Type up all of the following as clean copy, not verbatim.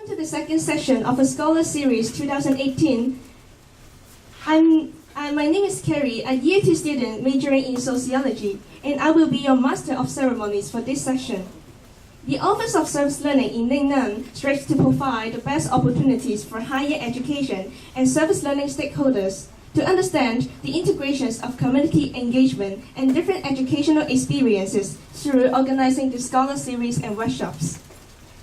Welcome to the second session of a Scholar Series 2018. My name is Carrie, a Year 2 student majoring in Sociology, and I will be your Master of Ceremonies for this session. The Office of Service Learning in Ningnan strives to provide the best opportunities for higher education and service learning stakeholders to understand the integrations of community engagement and different educational experiences through organizing the Scholar Series and workshops.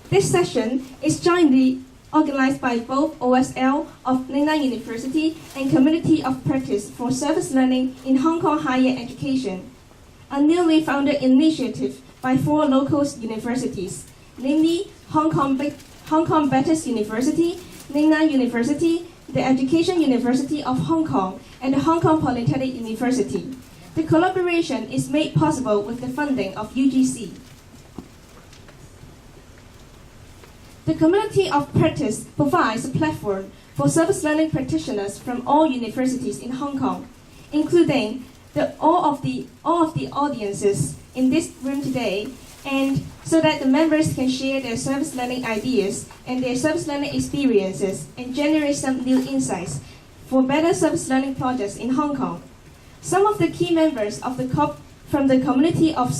This session is jointly organized by both OSL of Ningnan University and Community of Practice for Service Learning in Hong Kong Higher Education, a newly founded initiative by 4 local universities, namely Hong Kong Baptist University, Ningnan University, the Education University of Hong Kong, and the Hong Kong Polytechnic University. The collaboration is made possible with the funding of UGC. The Community of Practice provides a platform for service learning practitioners from all universities in Hong Kong, including all of the audiences in this room today, and so that the members can share their service learning ideas and their service learning experiences and generate some new insights for better service learning projects in Hong Kong. Some of the key members of from the Community of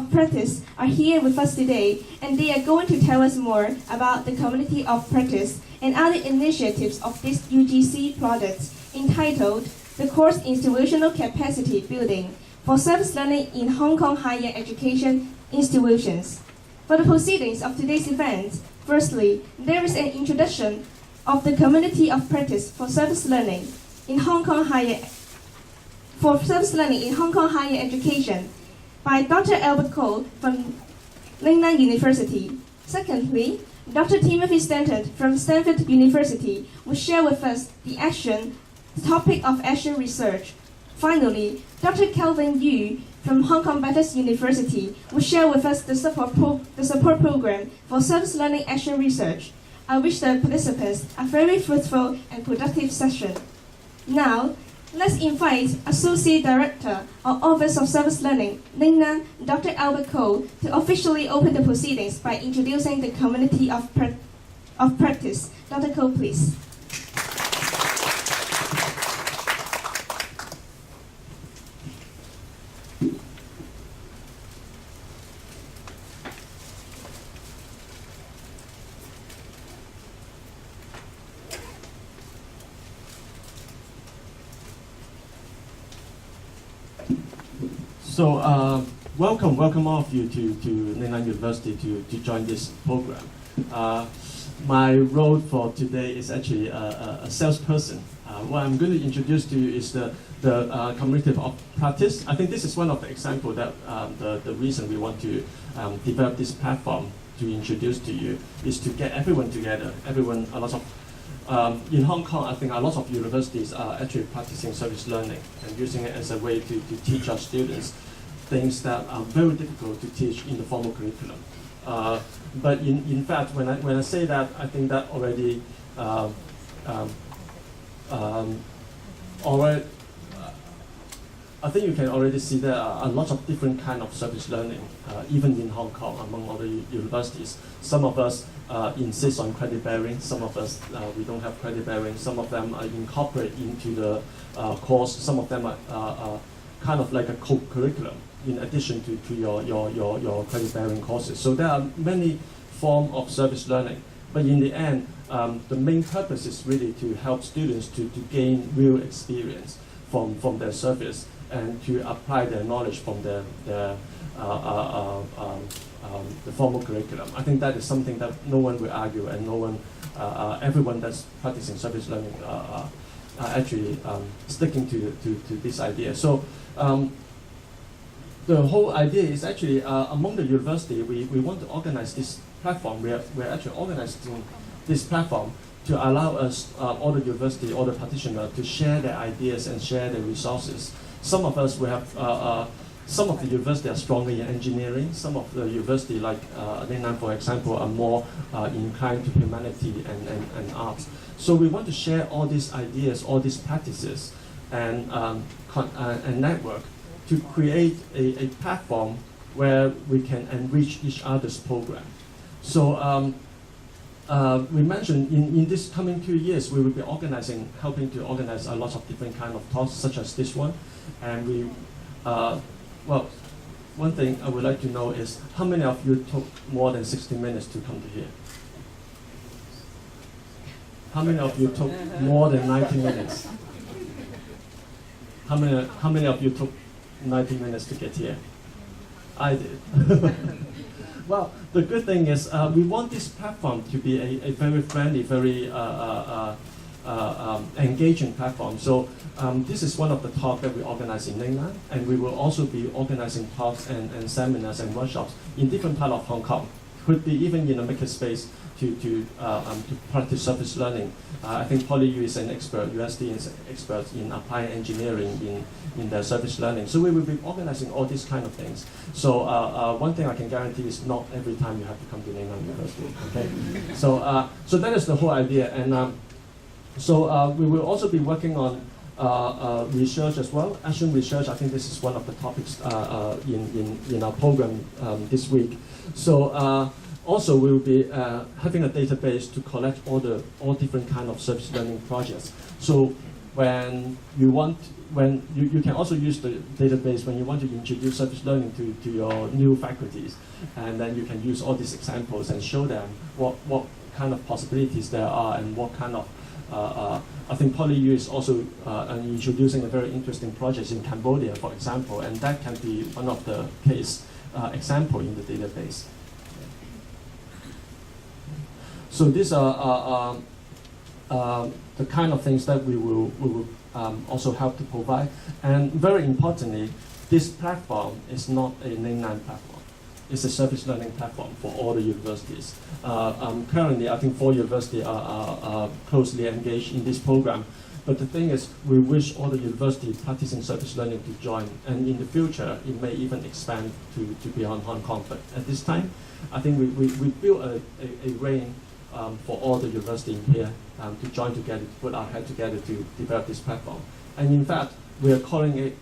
Practice are here with us today, and they are going to tell us more about the Community of Practice and other initiatives of this UGC project entitled the course Institutional Capacity Building for Service Learning in Hong Kong Higher Education Institutions. For the proceedings of today's event, firstly, there is an introduction of the Community of Practice for Service Learning in Hong Kong Higher Education by Dr. Albert Ko from Ningnan University. Secondly, Dr. Timothy Stanton from Stanford University will share with us the topic of action research. Finally, Dr. Kelvin Yu from Hong Kong Baptist University will share with us the support program for service learning action research. I wish the participants a very fruitful and productive session. Now, let's invite Associate Director of Office of Service Learning, Ningnan, Dr. Albert Ko, to officially open the proceedings by introducing the Community of Practice. Dr. Ko, please. So welcome all of you to Ningnan University to join this program. My role for today is actually a salesperson. What I'm going to introduce to you is the Community of Practice. I think this is one of the examples that the reason we want to develop this platform to introduce to you is to get everyone together. In Hong Kong, I think a lot of universities are actually practicing service learning and using it as a way to teach our students things that are very difficult to teach in the formal curriculum. But in fact, when I say that, I think that already I think you can already see there are a lot of different kind of service learning, even in Hong Kong among other universities. Some of us insist on credit bearing, some of us we don't have credit bearing, some of them are incorporated into the course, some of them are kind of like a co-curriculum in addition to your credit bearing courses. So there are many forms of service learning, but in the end, the main purpose is really to help students to gain real experience from their service and to apply their knowledge from the formal curriculum. I think that is something that no one will argue, and everyone that's practicing service learning are actually sticking to this idea. So the whole idea is actually among the university, we want to organize this platform. We're actually organizing this platform to allow us, all the university, all the practitioners, to share their ideas and share their resources. Some of us, we have, some of the university are stronger in engineering. Some of the university, like Ningnan, for example, are more inclined to humanity and arts. So we want to share all these ideas, all these practices, and network to create a platform where we can enrich each other's program. So we mentioned in this coming 2 years, we will be helping to organize a lot of different kind of talks, such as this one. And we, well, one thing I would like to know is how many of you took more than 60 minutes to come to here? How many of you took more than 90 minutes? How many of you took 90 minutes to get here? I did. Well, the good thing is we want this platform to be a very friendly, very engaging platform. So this is one of the talks that we organize in Ningnan, and we will also be organizing talks and seminars and workshops in different parts of Hong Kong. Could be even in a makerspace to practice service learning. I think PolyU is an expert, USD is an expert in applied engineering in their service learning. So we will be organizing all these kind of things. So one thing I can guarantee is not every time you have to come to Ningnan University. Okay. So that is the whole idea, and so we will also be working on research as well. Action research. I think this is one of the topics in our program this week. So. Also, we will be having a database to collect all different kind of service learning projects. So when you can also use the database when you want to introduce service learning to your new faculties, and then you can use all these examples and show them what kind of possibilities there are and what kind of I think PolyU is also introducing a very interesting project in Cambodia, for example, and that can be one of the case example in the database. So these are the kind of things that we will also help to provide. And very importantly, this platform is not a Ningnan platform. It's a service learning platform for all the universities. Currently, I think 4 universities are closely engaged in this program. But the thing is, we wish all the universities practicing service learning to join. And in the future, it may even expand to beyond Hong Kong. But at this time, I think we built a range for all the universities in here to join together, to put our head together to develop this platform. And in fact, we are calling it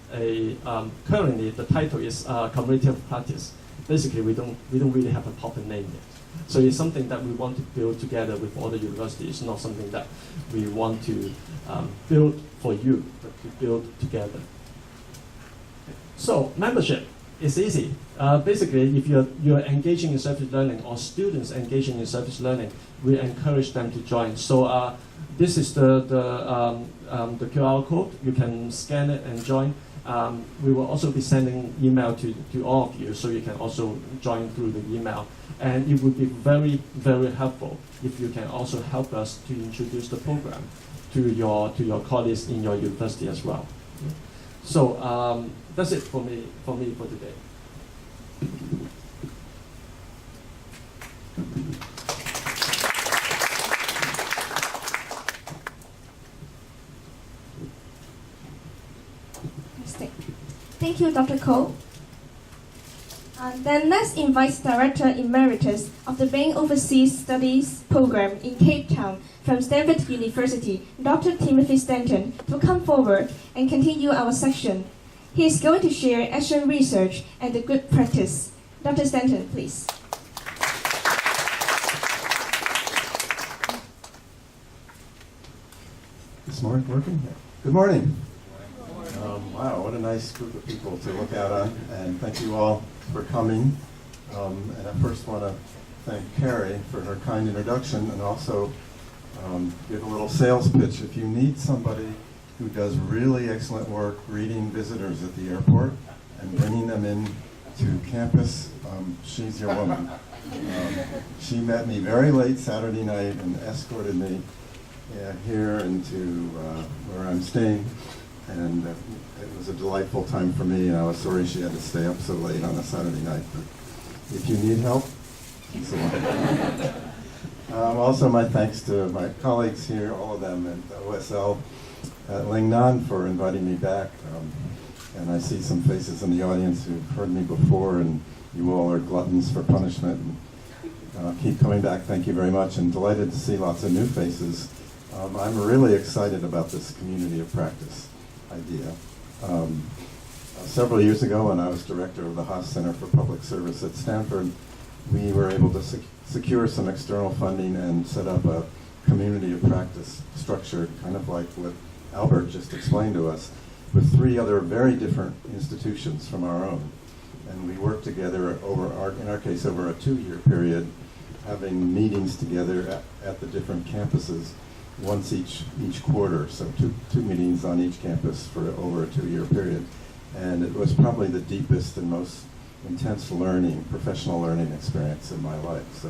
currently the title is Community of Practice. Basically, we don't really have a proper name yet. So it's something that we want to build together with all the universities. It's not something that we want to build for you, but to build together. So membership is easy. Basically, if you're engaging in service learning or students engaging in service learning, we encourage them to join. So this is the QR code. You can scan it and join. We will also be sending email to all of you, so you can also join through the email. And it would be very, very helpful if you can also help us to introduce the program to your colleagues in your university as well. So that's it for me for today. Thank you, Dr. Koh. Then let's invite Director Emeritus of the Bain Overseas Studies Program in Cape Town from Stanford University, Dr. Timothy Stanton, to come forward and continue our section. He is going to share action research and the good practice. Dr. Stanton, please. This morning working? Good morning. Wow, what a nice group of people to look out on, and thank you all for coming. And I first want to thank Carrie for her kind introduction, and also give a little sales pitch. If you need somebody who does really excellent work greeting visitors at the airport and bringing them in to campus, she's your woman. She met me very late Saturday night and escorted me here into where I'm staying. And it was a delightful time for me, and I was sorry she had to stay up so late on a Saturday night. But if you need help, she's the one. Also, my thanks to my colleagues here, all of them, and OSL at Lingnan for inviting me back. And I see some faces in the audience who've heard me before, and you all are gluttons for punishment. And, keep coming back. Thank you very much, and delighted to see lots of new faces. I'm really excited about this community of practice idea. Several years ago, when I was director of the Haas Center for Public Service at Stanford, we were able to secure some external funding and set up a community of practice structure, kind of like what Albert just explained to us, with 3 other very different institutions from our own. And we worked together in our case, over a 2-year period, having meetings together at the different campuses once each quarter. So two meetings on each campus for over a 2-year period. And it was probably the deepest and most intense professional learning experience in my life. So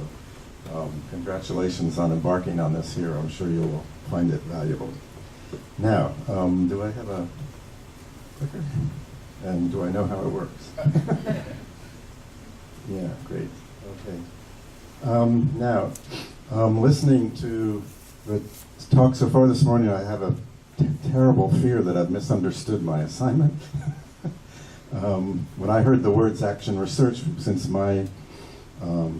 congratulations on embarking on this here. I'm sure you'll find it valuable. Now, do I have a clicker? And do I know how it works? Yeah, great. Okay. Now, listening to the talk so far this morning, I have a terrible fear that I've misunderstood my assignment. When I heard the words action research, since my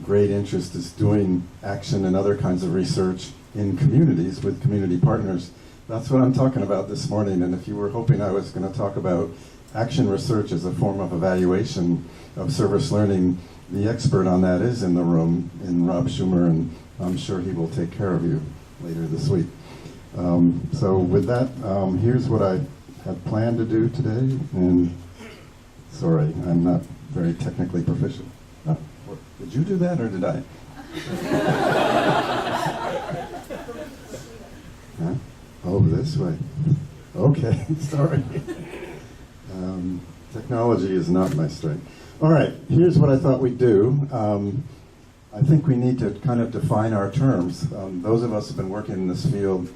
great interest is doing action and other kinds of research in communities with community partners, that's what I'm talking about this morning. And if you were hoping I was going to talk about action research as a form of evaluation of service learning, the expert on that is in the room, in Rob Schumer, and I'm sure he will take care of you later this week. So with that, here's what I had planned to do today, and sorry, I'm not very technically proficient. Oh, did you do that, or did I? Huh? Oh, this way. Okay, sorry. Technology is not my strength. All right, here's what I thought we'd do. I think we need to kind of define our terms. Those of us who have been working in this field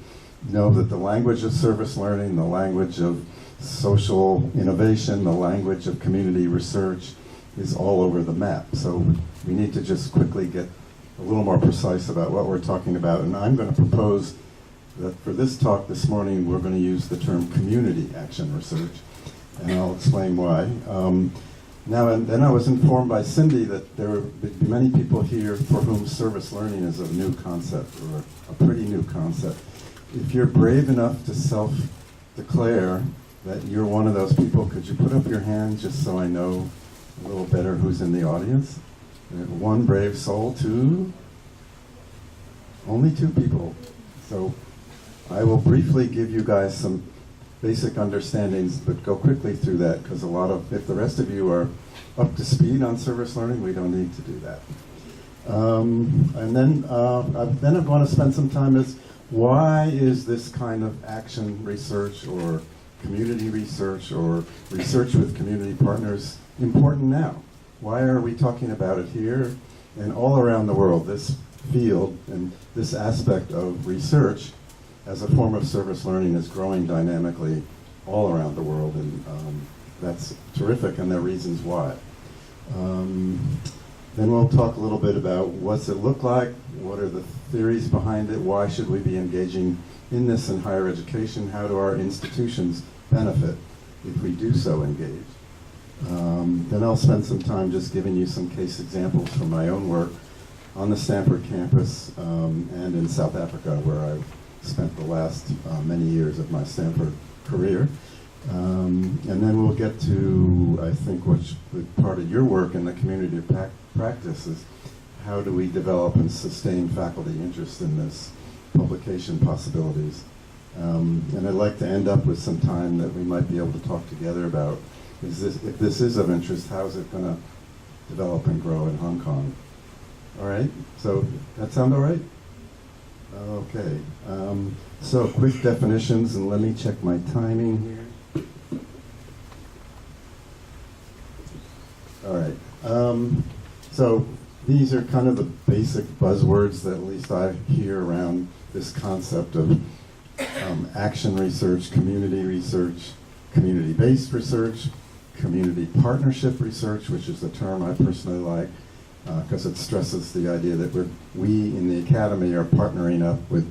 know that the language of service learning, the language of social innovation, the language of community research is all over the map. So we need to just quickly get a little more precise about what we're talking about. And I'm going to propose that for this talk this morning, we're going to use the term community action research. And I'll explain why. Now and then I was informed by Cindy that there would be many people here for whom service learning is a new concept, or a pretty new concept. If you're brave enough to self-declare that you're one of those people, could you put up your hand just so I know a little better who's in the audience? One brave soul, 2? Only 2 people. So I will briefly give you guys some basic understandings, but go quickly through that, because if the rest of you are up to speed on service learning, we don't need to do that. And then I want to spend some time is, why is this kind of action research or community research or research with community partners important now? Why are we talking about it here and all around the world? This field and this aspect of research as a form of service learning is growing dynamically all around the world, and that's terrific, and there are reasons why. Then we'll talk a little bit about what's it look like, what are the theories behind it, why should we be engaging in this in higher education, how do our institutions benefit if we do so engage. Then I'll spend some time just giving you some case examples from my own work on the Stanford campus and in South Africa, where I've spent the last many years of my Stanford career. And then we'll get to, I think, what's part of your work in the community of practice is how do we develop and sustain faculty interest in this publication possibilities. And I'd like to end up with some time that we might be able to talk together about if this is of interest, how is it going to develop and grow in Hong Kong? All right, so that sound all right? Okay, so quick definitions, and let me check my timing here. All right, so these are kind of the basic buzzwords that at least I hear around this concept of action research, community-based research, community partnership research, which is the term I personally like, because it stresses the idea that we in the academy are partnering up with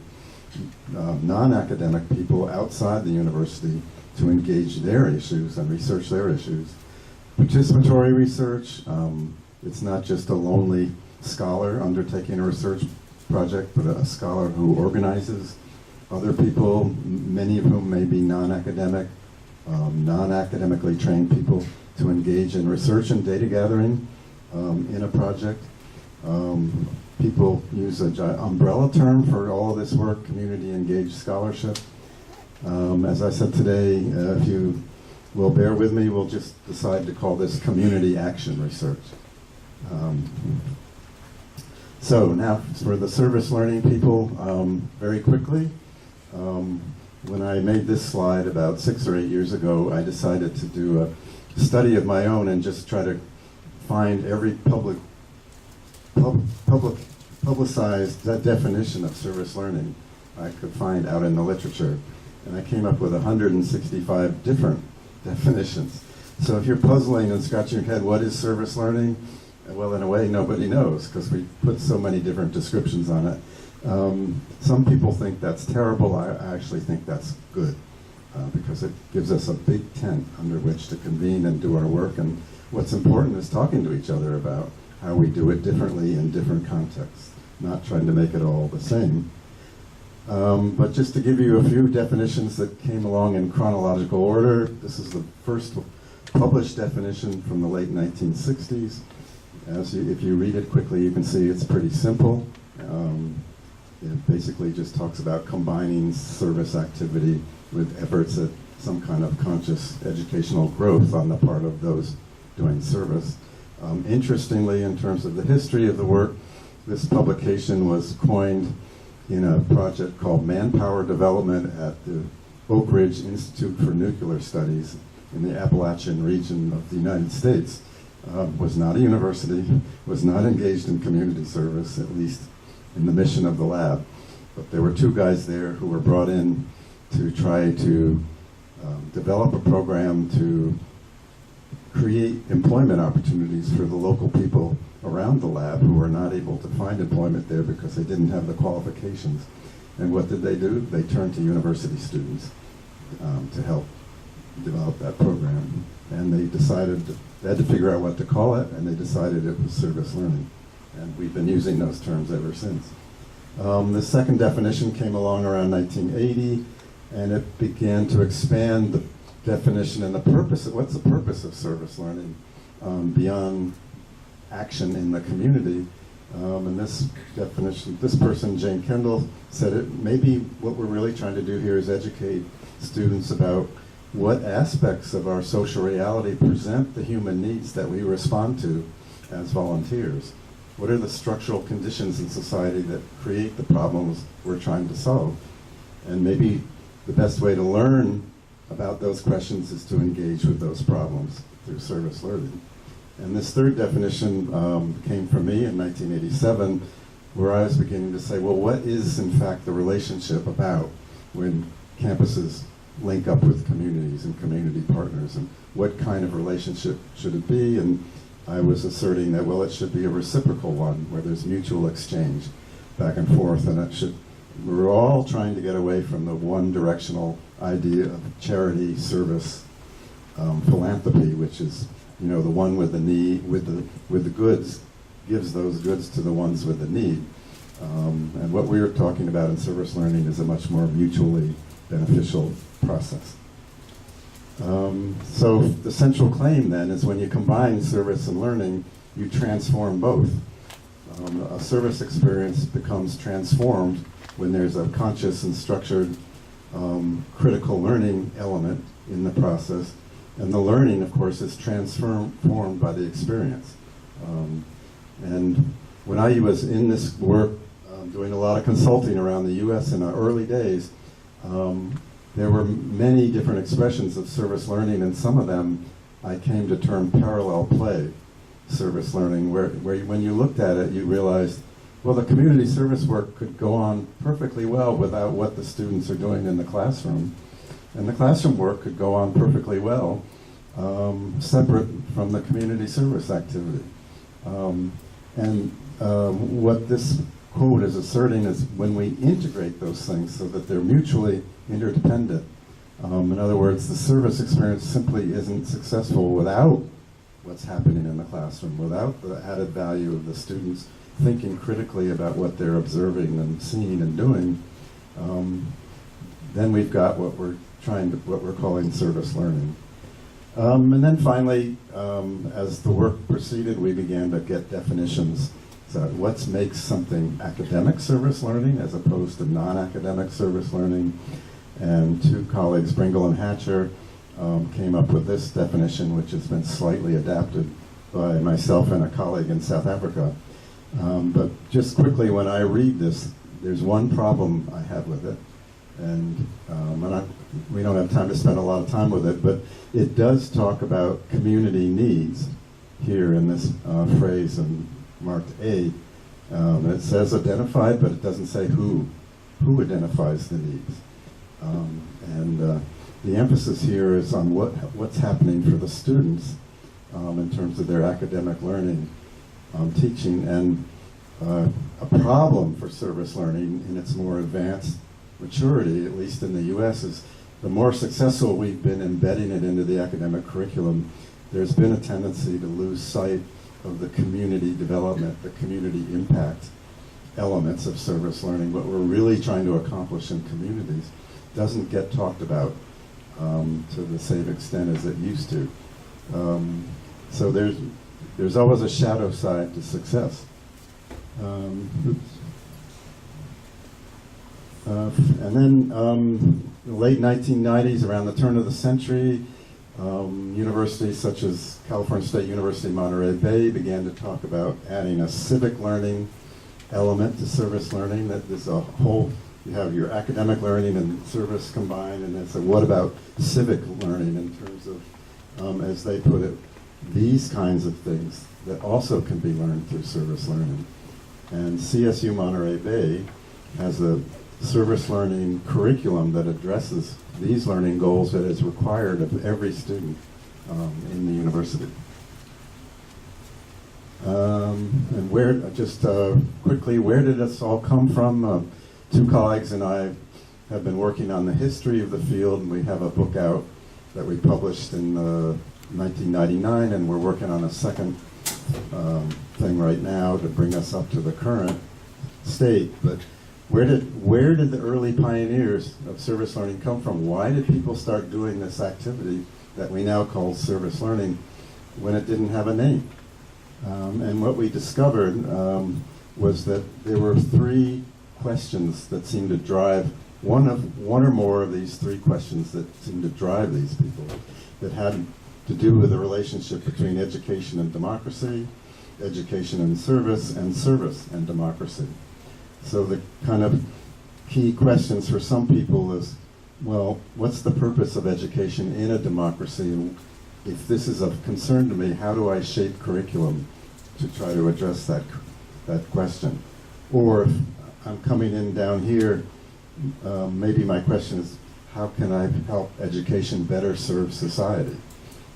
non-academic people outside the university to engage their issues and research their issues. Participatory research, it's not just a lonely scholar undertaking a research project, but a scholar who organizes other people, many of whom may be non-academic, non-academically trained people, to engage in research and data gathering in a project. People use an umbrella term for all of this work, community engaged scholarship. As I said today, if you will bear with me, we'll just decide to call this community action research. So now for the service learning people, very quickly, when I made this slide about 6 or 8 years ago, I decided to do a study of my own and just try to find every publicized definition of service learning I could find out in the literature. And I came up with 165 different definitions. So if you're puzzling and scratching your head, what is service learning? Well, in a way, nobody knows because we put so many different descriptions on it. Some people think that's terrible. I actually think that's good because it gives us a big tent under which to convene and do our work. And what's important is talking to each other about how we do it differently in different contexts, not trying to make it all the same. But just to give you a few definitions that came along in chronological order, this is the first published definition from the late 1960s. If you read it quickly, you can see it's pretty simple. It basically just talks about combining service activity with efforts at some kind of conscious educational growth on the part of those doing service. Interestingly, in terms of the history of the work, this publication was coined in a project called Manpower Development at the Oak Ridge Institute for Nuclear Studies in the Appalachian region of the United States. Was not a university, was not engaged in community service, at least in the mission of the lab. But there were 2 guys there who were brought in to try to develop a program to create employment opportunities for the local people around the lab who were not able to find employment there because they didn't have the qualifications. And what did they do? They turned to university students to help develop that program. And they decided they had to figure out what to call it, and they decided it was service learning. And we've been using those terms ever since. The second definition came along around 1980, and it began to expand the definition and the purpose. What's the purpose of service learning beyond action in the community? And this definition, this person, Jane Kendall, said it. Maybe what we're really trying to do here is educate students about what aspects of our social reality present the human needs that we respond to as volunteers. What are the structural conditions in society that create the problems we're trying to solve? And maybe the best way to learn about those questions is to engage with those problems through service learning. And this third definition came from me in 1987, where I was beginning to say, well, what is in fact the relationship about when campuses link up with communities and community partners, and what kind of relationship should it be? And I was asserting that, well, it should be a reciprocal one where there's mutual exchange back and forth, and we're all trying to get away from the one-directional idea of charity, service, philanthropy, which is, the one with the need, with the goods, gives those goods to the ones with the need. And what we're talking about in service learning is a much more mutually beneficial process. So the central claim then is when you combine service and learning, you transform both. A service experience becomes transformed when there's a conscious and structured critical learning element in the process. And the learning, of course, is transformed by the experience. And when I was in this work, doing a lot of consulting around the U.S. in the early days, there were many different expressions of service learning, and some of them I came to term parallel play service learning, where when you looked at it, you realized, well, the community service work could go on perfectly well without what the students are doing in the classroom. And the classroom work could go on perfectly well, separate from the community service activity. What this quote is asserting is when we integrate those things so that they're mutually interdependent. In other words, the service experience simply isn't successful without what's happening in the classroom, without the added value of the students thinking critically about what they're observing and seeing and doing. Then we've got what we're calling service learning. And then finally, as the work proceeded, we began to get definitions. what makes something academic service learning as opposed to non-academic service learning. And two colleagues, Bringle and Hatcher, came up with this definition, which has been slightly adapted by myself and a colleague in South Africa. But just quickly, when I read this, there's one problem I have with it, and we don't have time to spend a lot of time with it, but it does talk about community needs here in this phrase marked A. It says identified, but it doesn't say who identifies the needs. The emphasis here is on what's happening for the students in terms of their academic learning, teaching, and a problem for service learning in its more advanced maturity, at least in the U.S., is the more successful we've been embedding it into the academic curriculum, there's been a tendency to lose sight of the community development, the community impact elements of service learning. What we're really trying to accomplish in communities doesn't get talked about to the same extent as it used to. So there's always a shadow side to success. And then the late 1990s, around the turn of the century, universities such as California State University, Monterey Bay began to talk about adding a civic learning element to service learning. That there's a whole, you have your academic learning and service combined, and then so what about civic learning in terms of, as they put it, these kinds of things that also can be learned through service learning. And CSU Monterey Bay has a service learning curriculum that addresses these learning goals that is required of every student in the university. And quickly, where did this all come from? Two colleagues and I have been working on the history of the field, and we have a book out that we published in 1999, and we're working on a second thing right now to bring us up to the current state. But where did the early pioneers of service learning come from? Why did people start doing this activity that we now call service learning when it didn't have a name? And what we discovered was that there were three questions that seemed to drive one or more of these three questions that seemed to drive these people, that had to do with the relationship between education and democracy, education and service and democracy. So the kind of key questions for some people is, well, what's the purpose of education in a democracy? And if this is of concern to me, how do I shape curriculum to try to address that question? Or if I'm coming in down here, maybe my question is, how can I help education better serve society?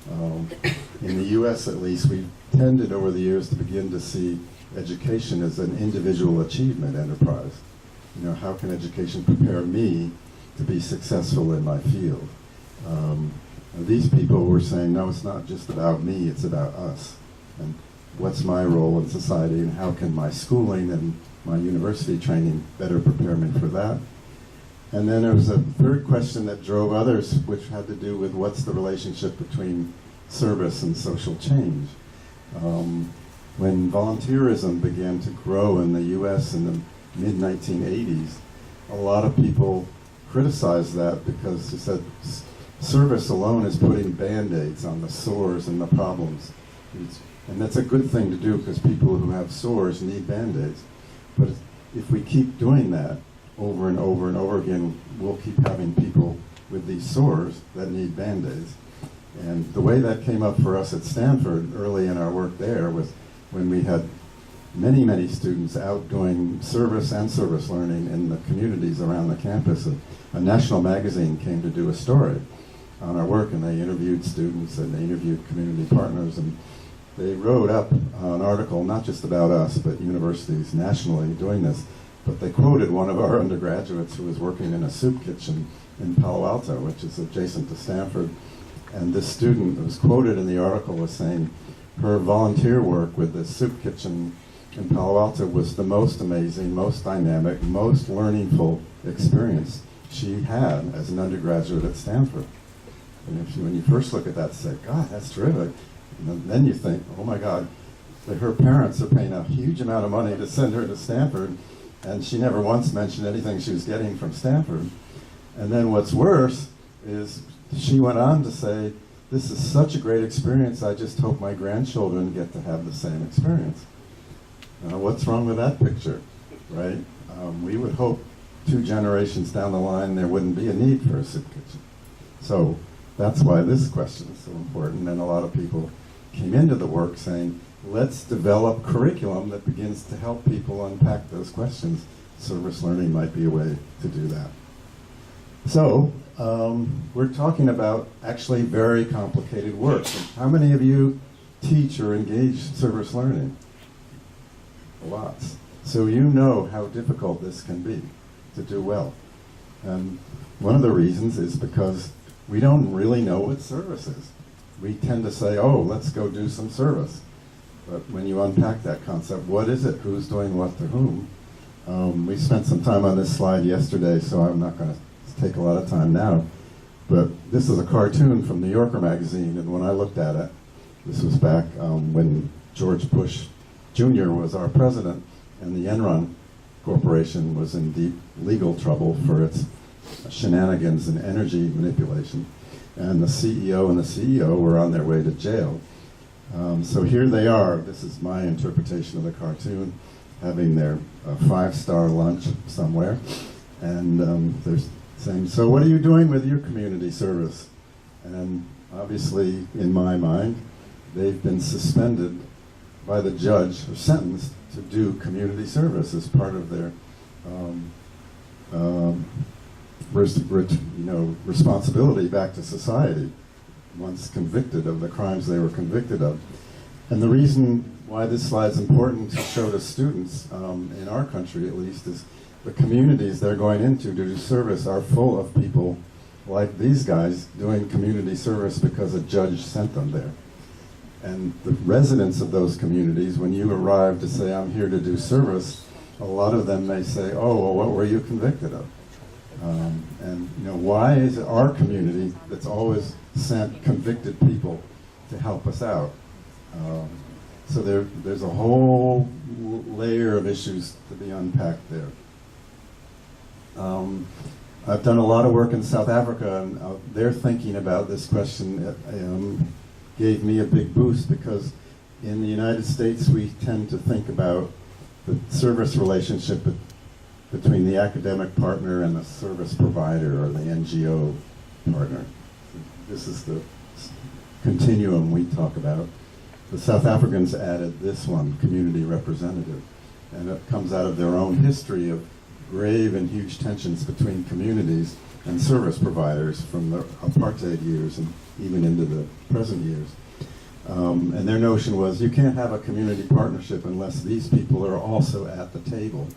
In the U.S. at least, we've tended over the years to begin to see education as an individual achievement enterprise. You know, how can education prepare me to be successful in my field? These people were saying, no, it's not just about me, it's about us. And what's my role in society, and how can my schooling and my university training better prepare me for that? And then there was a third question that drove others, which had to do with what's the relationship between service and social change. When volunteerism began to grow in the U.S. in the mid-1980s, a lot of people criticized that because they said service alone is putting Band-Aids on the sores and the problems. And that's a good thing to do because people who have sores need Band-Aids. But if we keep doing that over and over and over again, we'll keep having people with these sores that need Band-Aids. And the way that came up for us at Stanford early in our work there was when we had many, many students out doing service and service learning in the communities around the campus. A national magazine came to do a story on our work, and they interviewed students and they interviewed community partners, and they wrote up an article not just about us, but universities nationally doing this. But they quoted one of our undergraduates who was working in a soup kitchen in Palo Alto, which is adjacent to Stanford. And this student who was quoted in the article was saying her volunteer work with the soup kitchen in Palo Alto was the most amazing, most dynamic, most learningful experience she had as an undergraduate at Stanford. And when you first look at that, say, God, that's terrific. And then you think, oh my God, that her parents are paying a huge amount of money to send her to Stanford, and she never once mentioned anything she was getting from Stanford. And then what's worse is she went on to say, this is such a great experience, I just hope my grandchildren get to have the same experience. What's wrong with that picture, right? We would hope 2 generations down the line there wouldn't be a need for a soup kitchen. So that's why this question is so important, and a lot of people came into the work saying, let's develop curriculum that begins to help people unpack those questions. Service learning might be a way to do that. So, we're talking about actually very complicated work. How many of you teach or engage service learning? Lots. So you know how difficult this can be to do well. And one of the reasons is because we don't really know what service is. We tend to say, oh, let's go do some service. But when you unpack that concept, what is it? Who's doing what to whom? We spent some time on this slide yesterday, so I'm not going to take a lot of time now. But this is a cartoon from New Yorker magazine, and when I looked at it, this was back when George Bush Jr. was our president, and the Enron Corporation was in deep legal trouble for its shenanigans and energy manipulation. And the CEO and the CEO were on their way to jail. So here they are, this is my interpretation of the cartoon, having their 5-star lunch somewhere. And they're saying, so what are you doing with your community service? And obviously, in my mind, they've been suspended by the judge, or sentenced to do community service as part of their responsibility back to society once convicted of the crimes they were convicted of. And the reason why this slide is important to show to students, in our country at least, is the communities they're going into to do service are full of people like these guys doing community service because a judge sent them there. And the residents of those communities, when you arrive to say, I'm here to do service, a lot of them may say, oh, well, what were you convicted of? And why is it our community that's always sent convicted people to help us out? So there's a whole layer of issues to be unpacked there. I've done a lot of work in South Africa, and they're thinking about this question. Gave me a big boost because in the United States we tend to think about the service relationship between the academic partner and the service provider or the NGO partner. This is the continuum we talk about. The South Africans added this one, community representative, and it comes out of their own history of grave and huge tensions between communities and service providers from the apartheid years and even into the present years. And their notion was you can't have a community partnership unless these people are also at the table.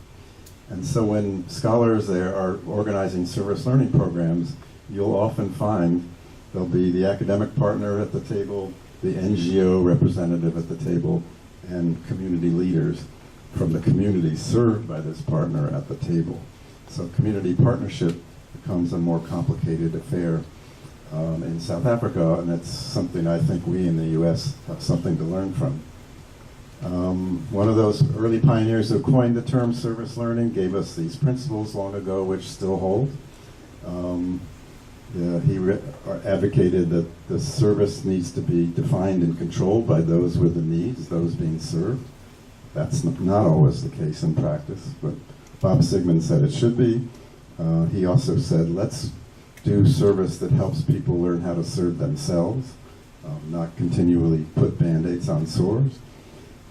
And so when scholars there are organizing service learning programs, you'll often find there'll be the academic partner at the table, the NGO representative at the table, and community leaders from the community served by this partner at the table. So community partnership becomes a more complicated affair in South Africa, and it's something I think we in the US have something to learn from. One of those early pioneers who coined the term service learning gave us these principles long ago which still hold. He advocated that the service needs to be defined and controlled by those with the needs, those being served. That's not always the case in practice, but Bob Sigmund said it should be. He also said, let's do service that helps people learn how to serve themselves, not continually put Band-Aids on sores.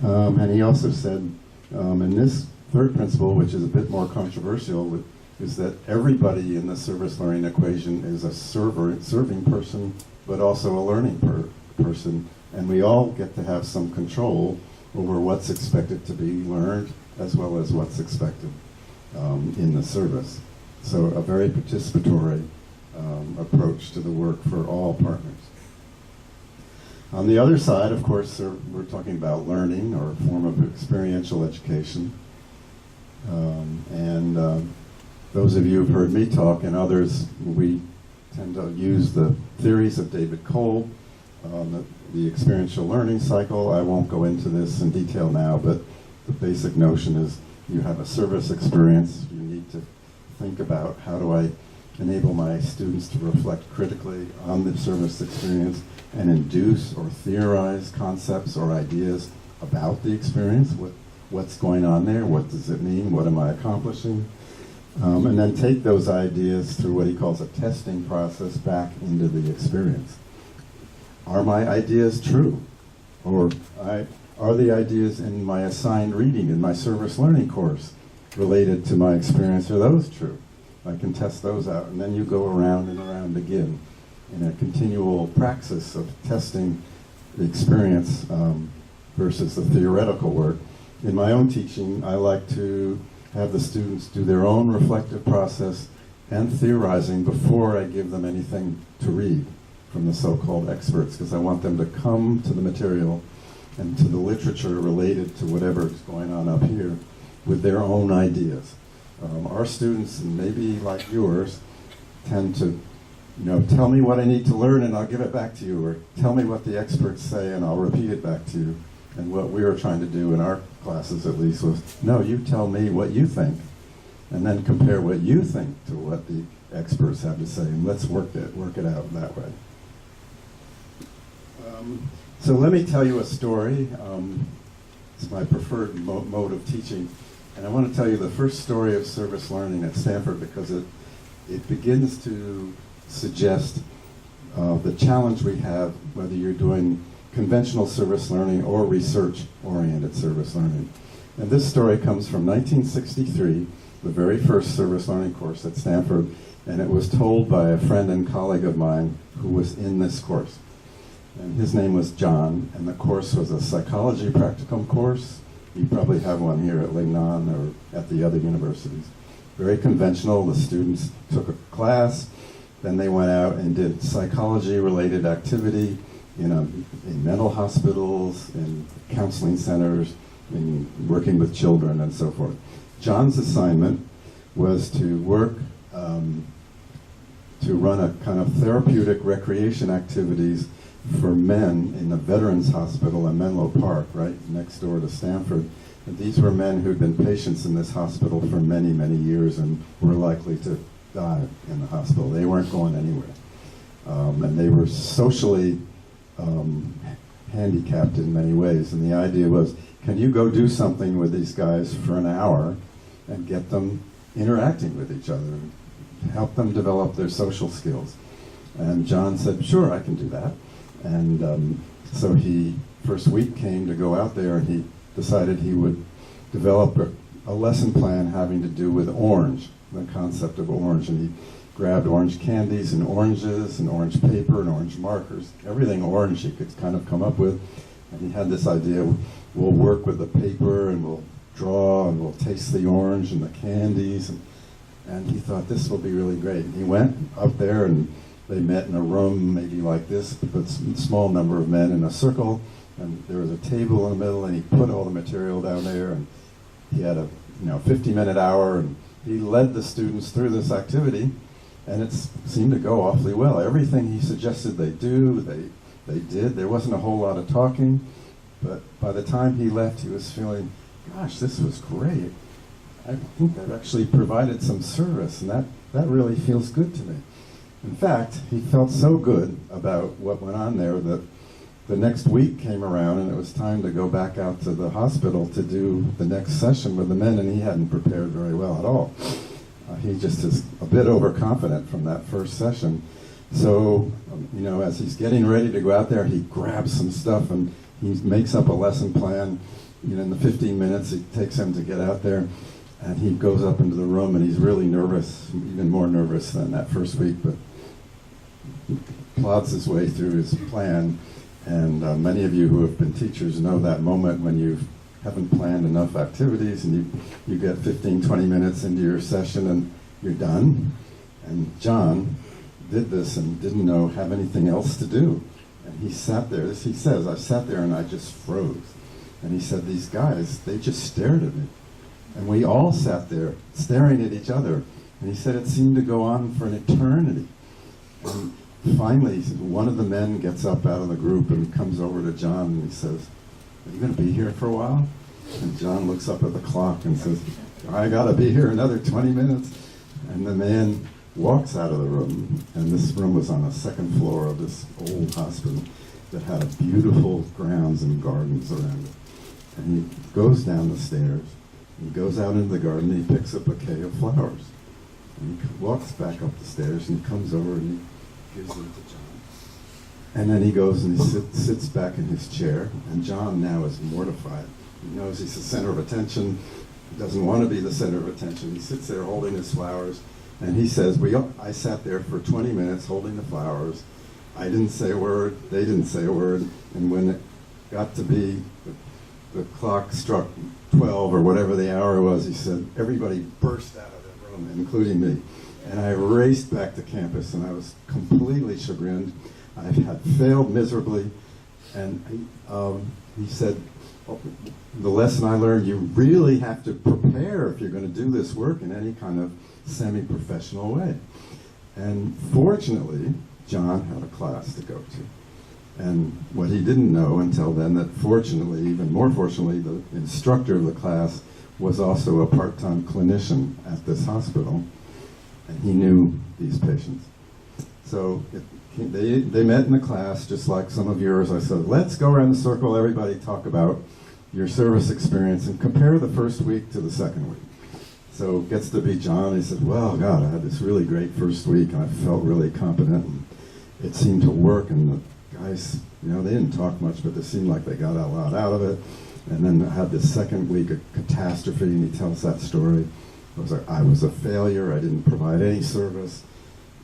And he also said, in this third principle, which is a bit more controversial, is that everybody in the service learning equation is a serving person, but also a learning person, and we all get to have some control over what's expected to be learned, as well as what's expected in the service. So a very participatory approach to the work for all partners. On the other side, of course, we're talking about learning, or a form of experiential education. Those of you who've heard me talk, and others, we tend to use the theories of David Kolb the experiential learning cycle. I won't go into this in detail now, but the basic notion is you have a service experience. You need to think about how do I enable my students to reflect critically on the service experience and induce or theorize concepts or ideas about the experience. What's going on there? What does it mean? What am I accomplishing? And then take those ideas through what he calls a testing process back into the experience. Are my ideas true? Or are the ideas in my assigned reading in my service learning course related to my experience? Are those true? I can test those out. And then you go around and around again in a continual praxis of testing the experience versus the theoretical work. In my own teaching, I like to have the students do their own reflective process and theorizing before I give them anything to read from the so-called experts, because I want them to come to the material and to the literature related to whatever is going on up here with their own ideas. Our students, and maybe like yours, tend to, tell me what I need to learn and I'll give it back to you, or tell me what the experts say and I'll repeat it back to you. And what we were trying to do in our classes, at least, was, no, you tell me what you think, and then compare what you think to what the experts have to say, and let's work it out that way. So let me tell you a story. It's my preferred mode of teaching. And I want to tell you the first story of service learning at Stanford because it begins to suggest the challenge we have, whether you're doing conventional service learning or research-oriented service learning. And this story comes from 1963, the very first service learning course at Stanford, and it was told by a friend and colleague of mine who was in this course. And his name was John, and the course was a psychology practicum course. You probably have one here at Lingnan or at the other universities. Very conventional. The students took a class, then they went out and did psychology-related activity in mental hospitals, in counseling centers, in working with children, and so forth. John's assignment was to work to run a kind of therapeutic recreation activities for men in the Veterans Hospital in Menlo Park, right next door to Stanford. And these were men who'd been patients in this hospital for many, many years and were likely to die in the hospital. They weren't going anywhere. And they were socially handicapped in many ways. And the idea was, can you go do something with these guys for an hour and get them interacting with each other and help them develop their social skills? And John said, sure, I can do that. And so he, first week, came to go out there, and he decided he would develop a lesson plan having to do with orange, the concept of orange. And he grabbed orange candies and oranges and orange paper and orange markers, everything orange he could kind of come up with. And he had this idea, we'll work with the paper and we'll draw and we'll taste the orange and the candies. And he thought, this will be really great. And he went up there and they met in a room maybe like this, but a small number of men in a circle, and there was a table in the middle, and he put all the material down there, and he had a 50-minute hour, and he led the students through this activity, and it seemed to go awfully well. Everything he suggested they do, they did. There wasn't a whole lot of talking, but by the time he left, he was feeling, gosh, this was great. I think I've actually provided some service, and that really feels good to me. In fact, he felt so good about what went on there that the next week came around and it was time to go back out to the hospital to do the next session with the men, and he hadn't prepared very well at all. He just is a bit overconfident from that first session. So, as he's getting ready to go out there, he grabs some stuff and he makes up a lesson plan. In the 15 minutes it takes him to get out there. And he goes up into the room, and he's really nervous, even more nervous than that first week, but plods his way through his plan. And many of you who have been teachers know that moment when you haven't planned enough activities, and you get 15, 20 minutes into your session, and you're done. And John did this and didn't have anything else to do. And he sat there, he says, I sat there and I just froze. And he said, these guys, they just stared at me. And we all sat there staring at each other. And he said it seemed to go on for an eternity. And finally, one of the men gets up out of the group and comes over to John and he says, "Are you going to be here for a while?" And John looks up at the clock and says, "I got to be here another 20 minutes." And the man walks out of the room, and this room was on the second floor of this old hospital that had beautiful grounds and gardens around it. And he goes down the stairs, he goes out into the garden, and he picks a bouquet of flowers. And he walks back up the stairs, and he comes over and he gives them to John. And then he goes and he sits back in his chair, and John now is mortified. He knows he's the center of attention. He doesn't want to be the center of attention. He sits there holding his flowers, and he says, I sat there for 20 minutes holding the flowers. I didn't say a word, they didn't say a word, and when it got to be, the clock struck 12 or whatever the hour was, he said, everybody burst out of the room, including me. And I raced back to campus, and I was completely chagrined. I had failed miserably, and he said, the lesson I learned, you really have to prepare if you're going to do this work in any kind of semi-professional way. And fortunately, John had a class to go to. And what he didn't know until then, that fortunately, even more fortunately, the instructor of the class was also a part-time clinician at this hospital, and he knew these patients. So they met in the class, just like some of yours. I said, let's go around the circle, everybody talk about your service experience and compare the first week to the second week. So it gets to be John. He said, well, God, I had this really great first week, and I felt really competent, and it seemed to work, and the guys, they didn't talk much, but it seemed like they got a lot out of it. And then I had this second week, a catastrophe, and he tells that story. I was a failure. I didn't provide any service.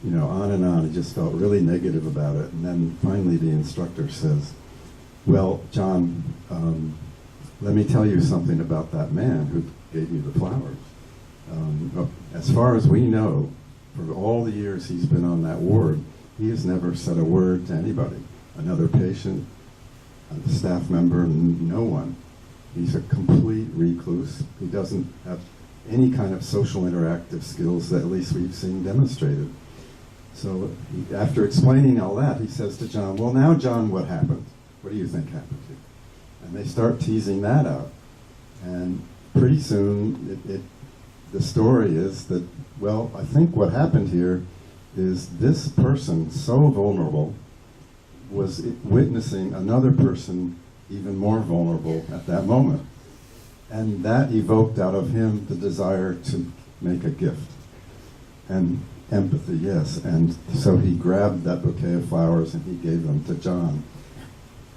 On and on. He just felt really negative about it. And then finally the instructor says, well, John, let me tell you something about that man who gave you the flowers. As far as we know, for all the years he's been on that ward, he has never said a word to anybody, another patient, a staff member, no one. He's a complete recluse. He doesn't have any kind of social interactive skills that at least we've seen demonstrated. So after explaining all that, he says to John, well, now, John, what happened? What do you think happened to you? And they start teasing that out. And pretty soon, the story is that, well, I think what happened here is this person, so vulnerable, was witnessing another person even more vulnerable at that moment. And that evoked out of him the desire to make a gift. And empathy, yes. And so he grabbed that bouquet of flowers and he gave them to John.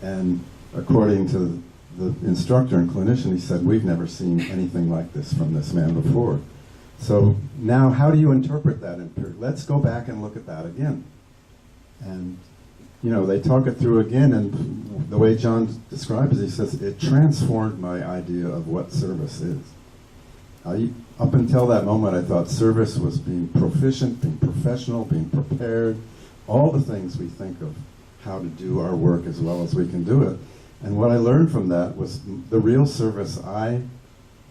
And according to the instructor and clinician, he said, we've never seen anything like this from this man before. So now how do you interpret that empirically? Let's go back and look at that again. And, they talk it through again, and the way John describes it, he says, it transformed my idea of what service is. Up until that moment, I thought service was being proficient, being professional, being prepared, all the things we think of how to do our work as well as we can do it. And what I learned from that was the real service I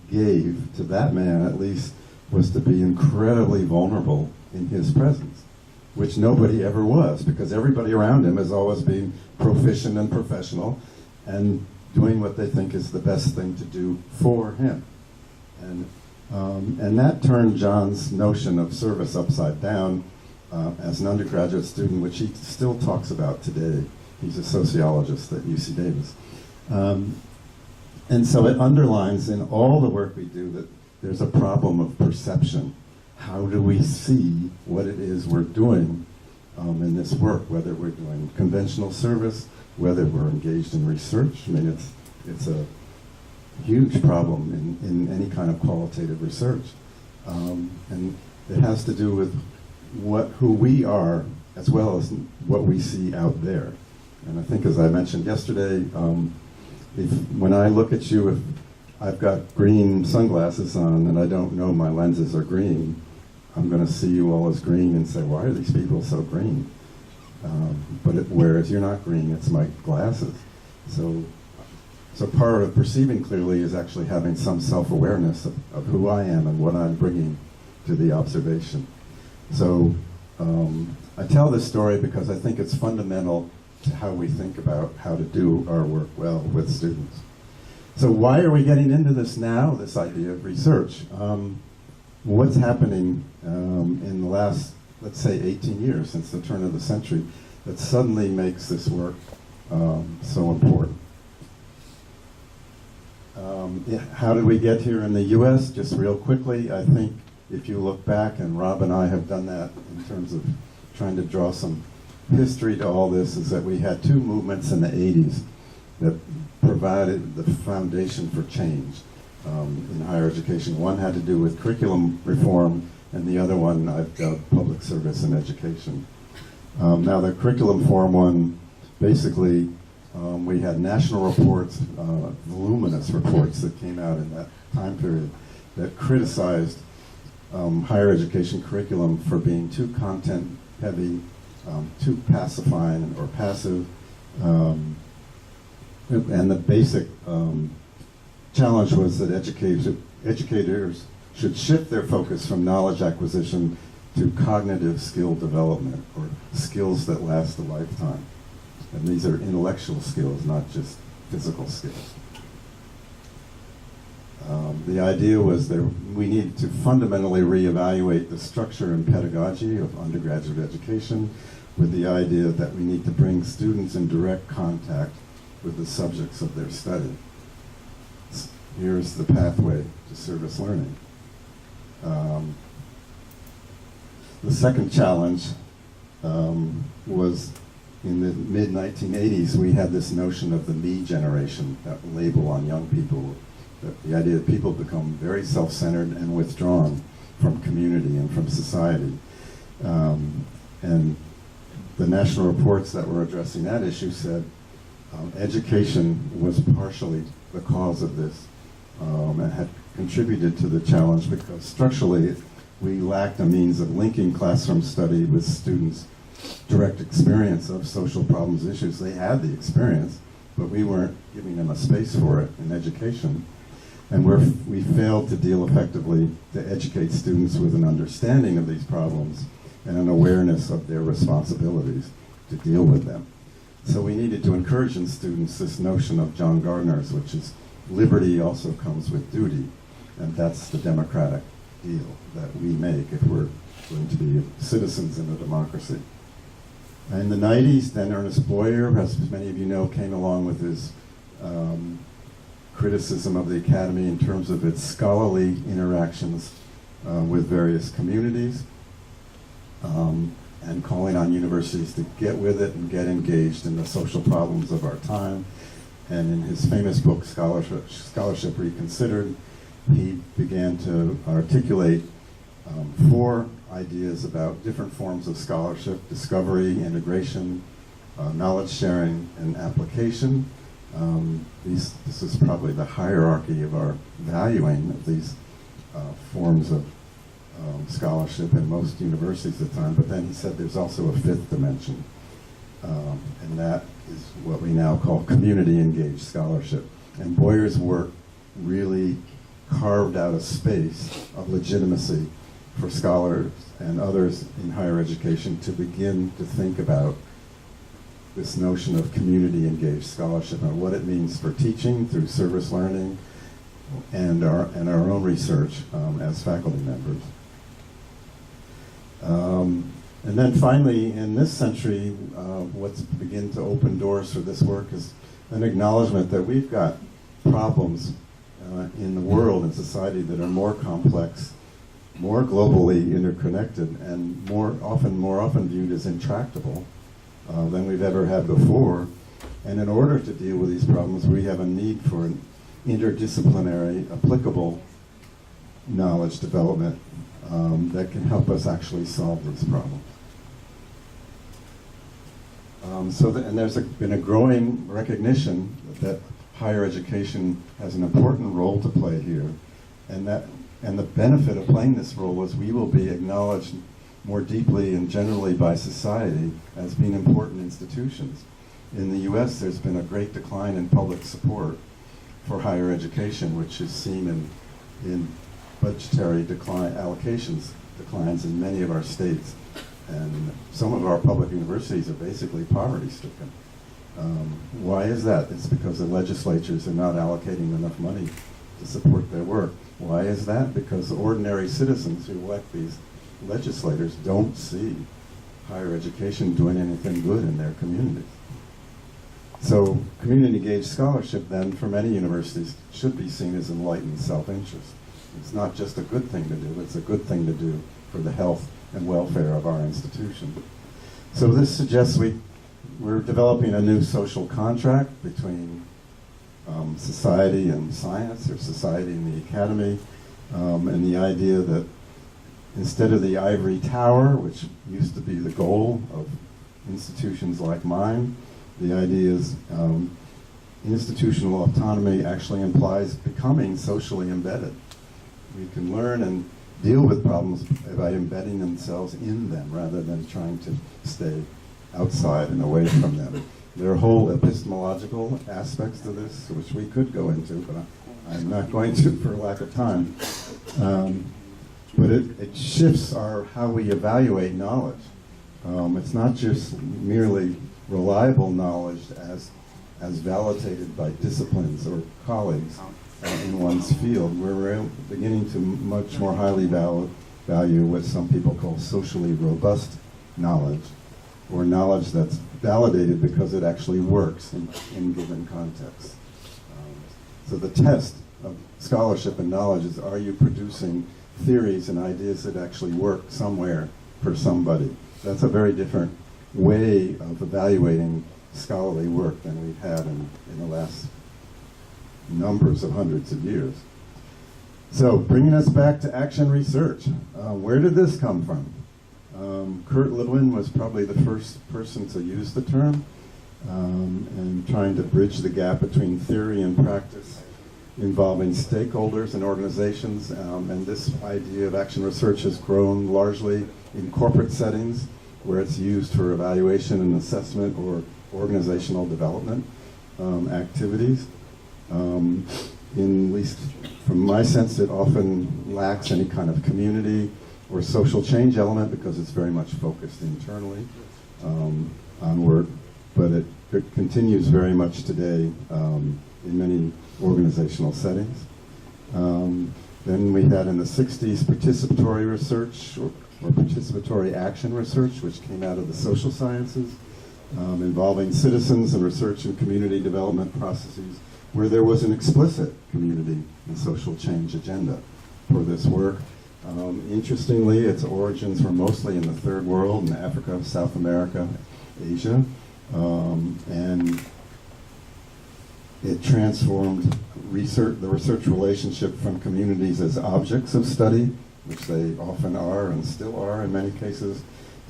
gave to that man, at least, was to be incredibly vulnerable in his presence, which nobody ever was, because everybody around him is always being proficient and professional and doing what they think is the best thing to do for him. And that turned John's notion of service upside down as an undergraduate student, which he still talks about today. He's a sociologist at UC Davis. And so it underlines in all the work we do that there's a problem of perception. How do we see what it is we're doing in this work, whether we're doing conventional service, whether we're engaged in research? I mean, it's a huge problem in any kind of qualitative research. And it has to do with who we are as well as what we see out there. And I think, as I mentioned yesterday, when I look at you, if I've got green sunglasses on and I don't know my lenses are green, I'm going to see you all as green and say, why are these people so green? Whereas you're not green, it's my glasses. So part of perceiving clearly is actually having some self-awareness of who I am and what I'm bringing to the observation. So I tell this story because I think it's fundamental to how we think about how to do our work well with students. So why are we getting into this now, this idea of research? What's happening in the last, let's say, 18 years since the turn of the century that suddenly makes this work so important? How did we get here in the US? Just real quickly, I think if you look back, and Rob and I have done that in terms of trying to draw some history to all this, is that we had two movements in the 80s that provided the foundation for change in higher education. One had to do with curriculum reform, and the other one I've dubbed public service and education. Now the curriculum reform one, basically, we had national reports, voluminous reports that came out in that time period that criticized higher education curriculum for being too content heavy, too pacifying or passive, and the basic challenge was that educators should shift their focus from knowledge acquisition to cognitive skill development, or skills that last a lifetime. And these are intellectual skills, not just physical skills. The idea was that we needed to fundamentally reevaluate the structure and pedagogy of undergraduate education, with the idea that we need to bring students in direct contact with the subjects of their study. Here's the pathway to service learning. The second challenge was in the mid-1980s, we had this notion of the me generation, that label on young people, that the idea that people become very self-centered and withdrawn from community and from society. And the national reports that were addressing that issue said education was partially the cause of this, and had contributed to the challenge because structurally we lacked a means of linking classroom study with students' direct experience of social problems, issues. They had the experience, but we weren't giving them a space for it in education. And we failed to deal effectively to educate students with an understanding of these problems and an awareness of their responsibilities to deal with them. So we needed to encourage in students this notion of John Gardner's, which is liberty also comes with duty, and that's the democratic deal that we make if we're going to be citizens in a democracy. In the 90s, then Ernest Boyer, as many of you know, came along with his criticism of the academy in terms of its scholarly interactions with various communities, and calling on universities to get with it and get engaged in the social problems of our time. And in his famous book, Scholarship Reconsidered, he began to articulate 4 ideas about different forms of scholarship: discovery, integration, knowledge sharing, and application. This is probably the hierarchy of our valuing of these forms of scholarship in most universities at the time. But then he said there's also a 5th dimension, and that is what we now call community engaged scholarship. And Boyer's work really carved out a space of legitimacy for scholars and others in higher education to begin to think about this notion of community engaged scholarship and what it means for teaching through service learning and our own research as faculty members. And then finally, in this century, what's begun to open doors for this work is an acknowledgement that we've got problems in the world and society that are more complex, more globally interconnected, and more often viewed as intractable than we've ever had before. And in order to deal with these problems, we have a need for an interdisciplinary, applicable knowledge development that can help us actually solve these problems. And there's been a growing recognition that higher education has an important role to play here, and the benefit of playing this role is we will be acknowledged more deeply and generally by society as being important institutions. In the US, there's been a great decline in public support for higher education, which is seen in budgetary declines in many of our states And some of our public universities are basically poverty-stricken. Why is that? It's because the legislatures are not allocating enough money to support their work. Why is that? Because ordinary citizens who elect these legislators don't see higher education doing anything good in their communities. So community-engaged scholarship then for many universities should be seen as enlightened self-interest. It's not just a good thing to do, it's a good thing to do for the health and welfare of our institution. So this suggests we're developing a new social contract between society and science, or society and the academy, and the idea that instead of the ivory tower, which used to be the goal of institutions like mine, the idea is institutional autonomy actually implies becoming socially embedded. We can learn and deal with problems by embedding themselves in them rather than trying to stay outside and away from them. There are whole epistemological aspects to this, which we could go into, but I'm not going to for lack of time. But it shifts how we evaluate knowledge. It's not just merely reliable knowledge as validated by disciplines or colleagues in one's field. We're beginning to much more highly value what some people call socially robust knowledge, or knowledge that's validated because it actually works in given contexts. So the test of scholarship and knowledge is, are you producing theories and ideas that actually work somewhere for somebody? That's a very different way of evaluating scholarly work than we've had in the last numbers of hundreds of years. So bringing us back to action research, where did this come from? Kurt Lewin was probably the first person to use the term, and trying to bridge the gap between theory and practice involving stakeholders and organizations, and this idea of action research has grown largely in corporate settings where it's used for evaluation and assessment or organizational development activities. At least from my sense, it often lacks any kind of community or social change element because it's very much focused internally on work, but it continues very much today in many organizational settings. Then we had in the 60s participatory research or participatory action research, which came out of the social sciences, involving citizens and research and community development processes where there was an explicit community and social change agenda for this work. Interestingly, its origins were mostly in the third world, in Africa, South America, Asia, and it transformed the research relationship from communities as objects of study, which they often are and still are in many cases,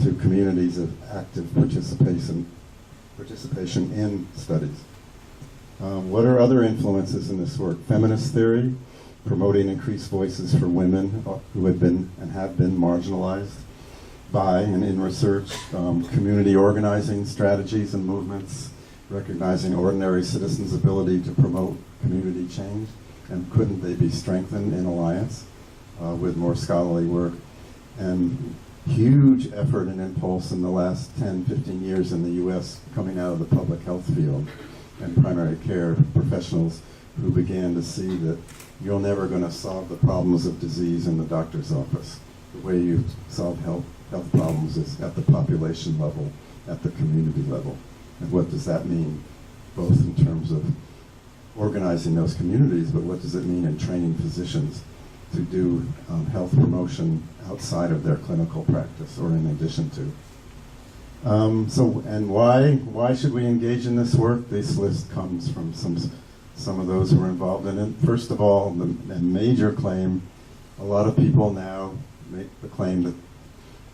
to communities of active participation in studies. What are other influences in this work? Feminist theory, promoting increased voices for women who have been marginalized by and in research, community organizing strategies and movements, recognizing ordinary citizens' ability to promote community change, and couldn't they be strengthened in alliance with more scholarly work, and huge effort and impulse in the last 10, 15 years in the U.S. coming out of the public health field and primary care professionals who began to see that you're never going to solve the problems of disease in the doctor's office. The way you solve health problems is at the population level, at the community level. And what does that mean, both in terms of organizing those communities, but what does it mean in training physicians to do health promotion outside of their clinical practice or in addition to? And why should we engage in this work? This list comes from some of those who are involved in it. First of all, the major claim, a lot of people now make the claim that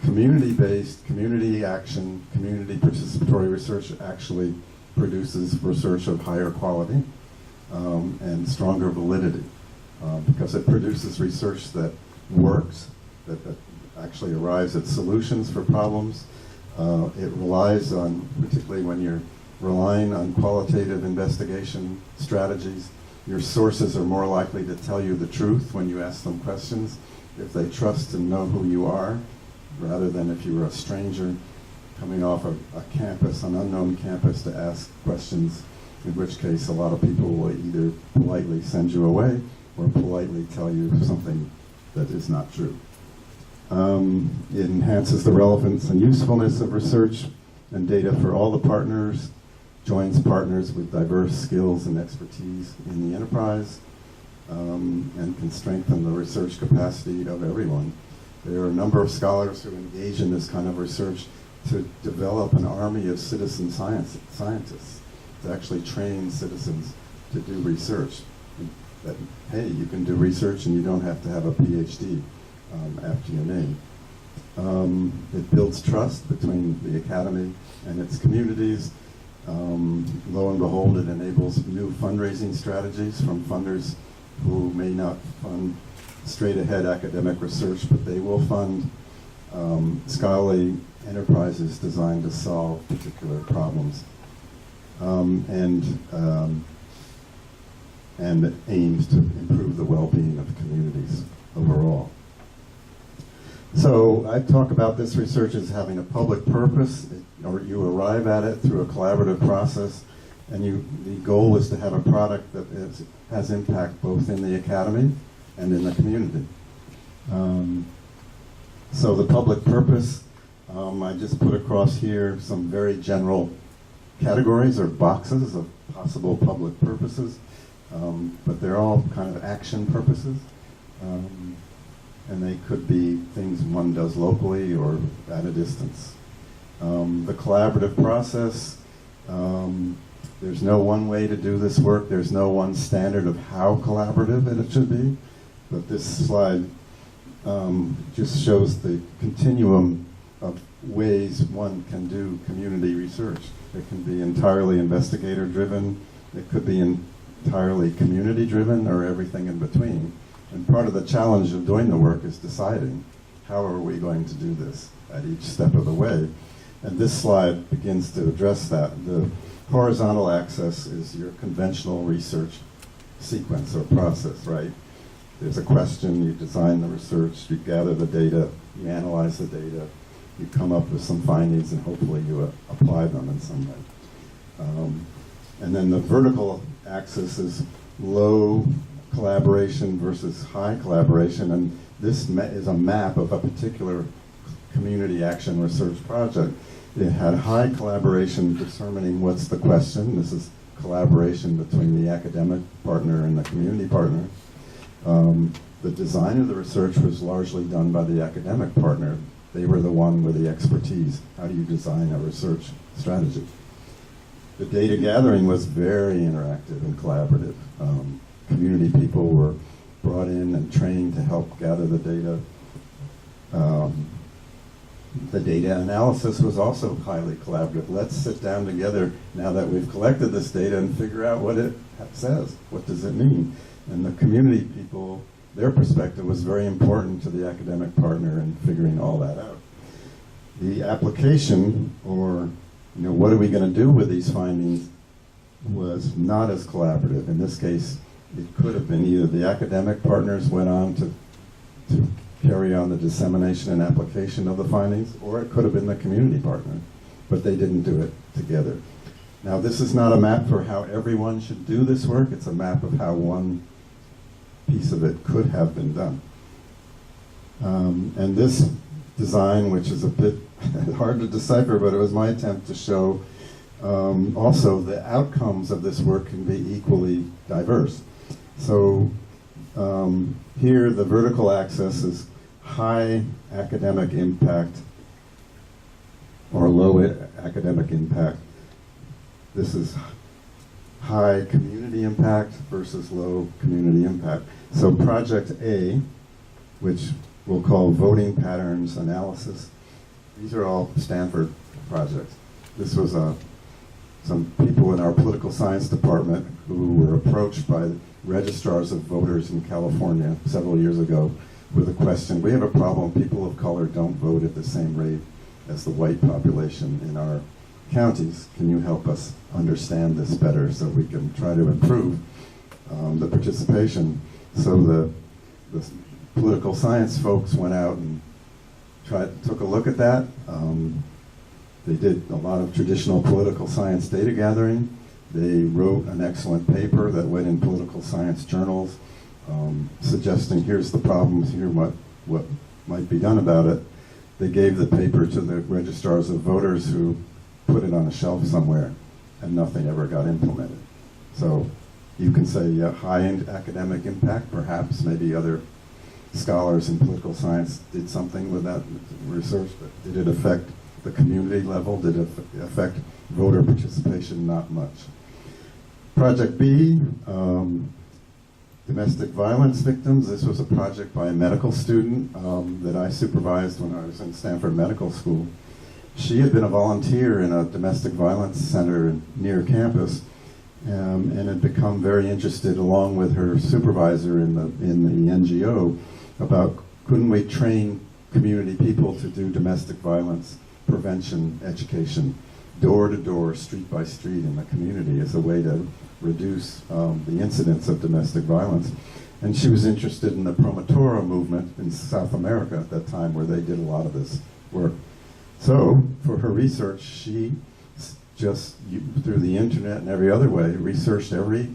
community-based, community action, community participatory research actually produces research of higher quality and stronger validity because it produces research that works, that actually arrives at solutions for problems. It relies on, particularly when you're relying on qualitative investigation strategies, your sources are more likely to tell you the truth when you ask them questions if they trust and know who you are. rather than if you were a stranger coming off a campus, an unknown campus, to ask questions, in which case a lot of people will either politely send you away or politely tell you something that is not true. It enhances the relevance and usefulness of research and data for all the partners, joins partners with diverse skills and expertise in the enterprise, and can strengthen the research capacity of everyone. There are a number of scholars who engage in this kind of research to develop an army of citizen scientists, to actually train citizens to do research. That, hey, you can do research and you don't have to have a PhD after your name. It builds trust between the academy and its communities. Lo and behold, it enables new fundraising strategies from funders who may not fund straight ahead academic research, but they will fund scholarly enterprises designed to solve particular problems, and aims to improve the well-being of communities overall. So I talk about this research as having a public purpose, or you arrive at it through a collaborative process, and the goal is to have a product that has impact both in the academy and in the community. So the public purpose, I just put across here some very general categories or boxes of possible public purposes, but they're all kind of action purposes. And they could be things one does locally or at a distance. The collaborative process, there's no one way to do this work. There's no one standard of how collaborative it should be. But this slide just shows the continuum of ways one can do community research. It can be entirely investigator-driven. It could be entirely community-driven, or everything in between. And part of the challenge of doing the work is deciding how are we going to do this at each step of the way. And this slide begins to address that. The horizontal axis is your conventional research sequence or process, right? There's a question, you design the research, you gather the data, you analyze the data, you come up with some findings, and hopefully you apply them in some way. And then the vertical axis is low collaboration versus high collaboration, and this is a map of a particular community action research project. It had high collaboration determining what's the question. This is collaboration between the academic partner and the community partner. The design of the research was largely done by the academic partner. They were the one with the expertise. How do you design a research strategy? The data gathering was very interactive and collaborative. Community people were brought in and trained to help gather the data. The data analysis was also highly collaborative. Let's sit down together now that we've collected this data and figure out what it says. What does it mean? And the community people, their perspective was very important to the academic partner in figuring all that out. The application, or what are we going to do with these findings, was not as collaborative. In this case, it could have been either the academic partners went on to carry on the dissemination and application of the findings, or it could have been the community partner, but they didn't do it together. Now, this is not a map for how everyone should do this work. It's a map of how one piece of it could have been done. And this design, which is a bit hard to decipher, but it was my attempt to show also the outcomes of this work can be equally diverse. So here the vertical axis is high academic impact or low academic impact. This is high community impact versus low community impact. So project A, which we'll call voting patterns analysis, these are all Stanford projects. This was some people in our political science department who were approached by registrars of voters in California several years ago with a question. We have a problem. People of color don't vote at the same rate as the white population in our counties. Can you help us understand this better so we can try to improve the participation? So the political science folks went out and took a look at that. They did a lot of traditional political science data gathering. They wrote an excellent paper that went in political science journals, suggesting here's the problems, here what might be done about it. They gave the paper to the registrars of voters who put it on a shelf somewhere, and nothing ever got implemented. So you can say high-end academic impact, perhaps, maybe other scholars in political science did something with that research, but did it affect the community level? Did it affect voter participation? Not much. Project B, domestic violence victims. This was a project by a medical student that I supervised when I was in Stanford Medical School. She had been a volunteer in a domestic violence center near campus, and had become very interested, along with her supervisor in the NGO, about couldn't we train community people to do domestic violence prevention education, door to door, street by street in the community, as a way to reduce the incidence of domestic violence. And she was interested in the Promotora movement in South America at that time, where they did a lot of this work. So for her research, she just, through the internet and every other way, researched every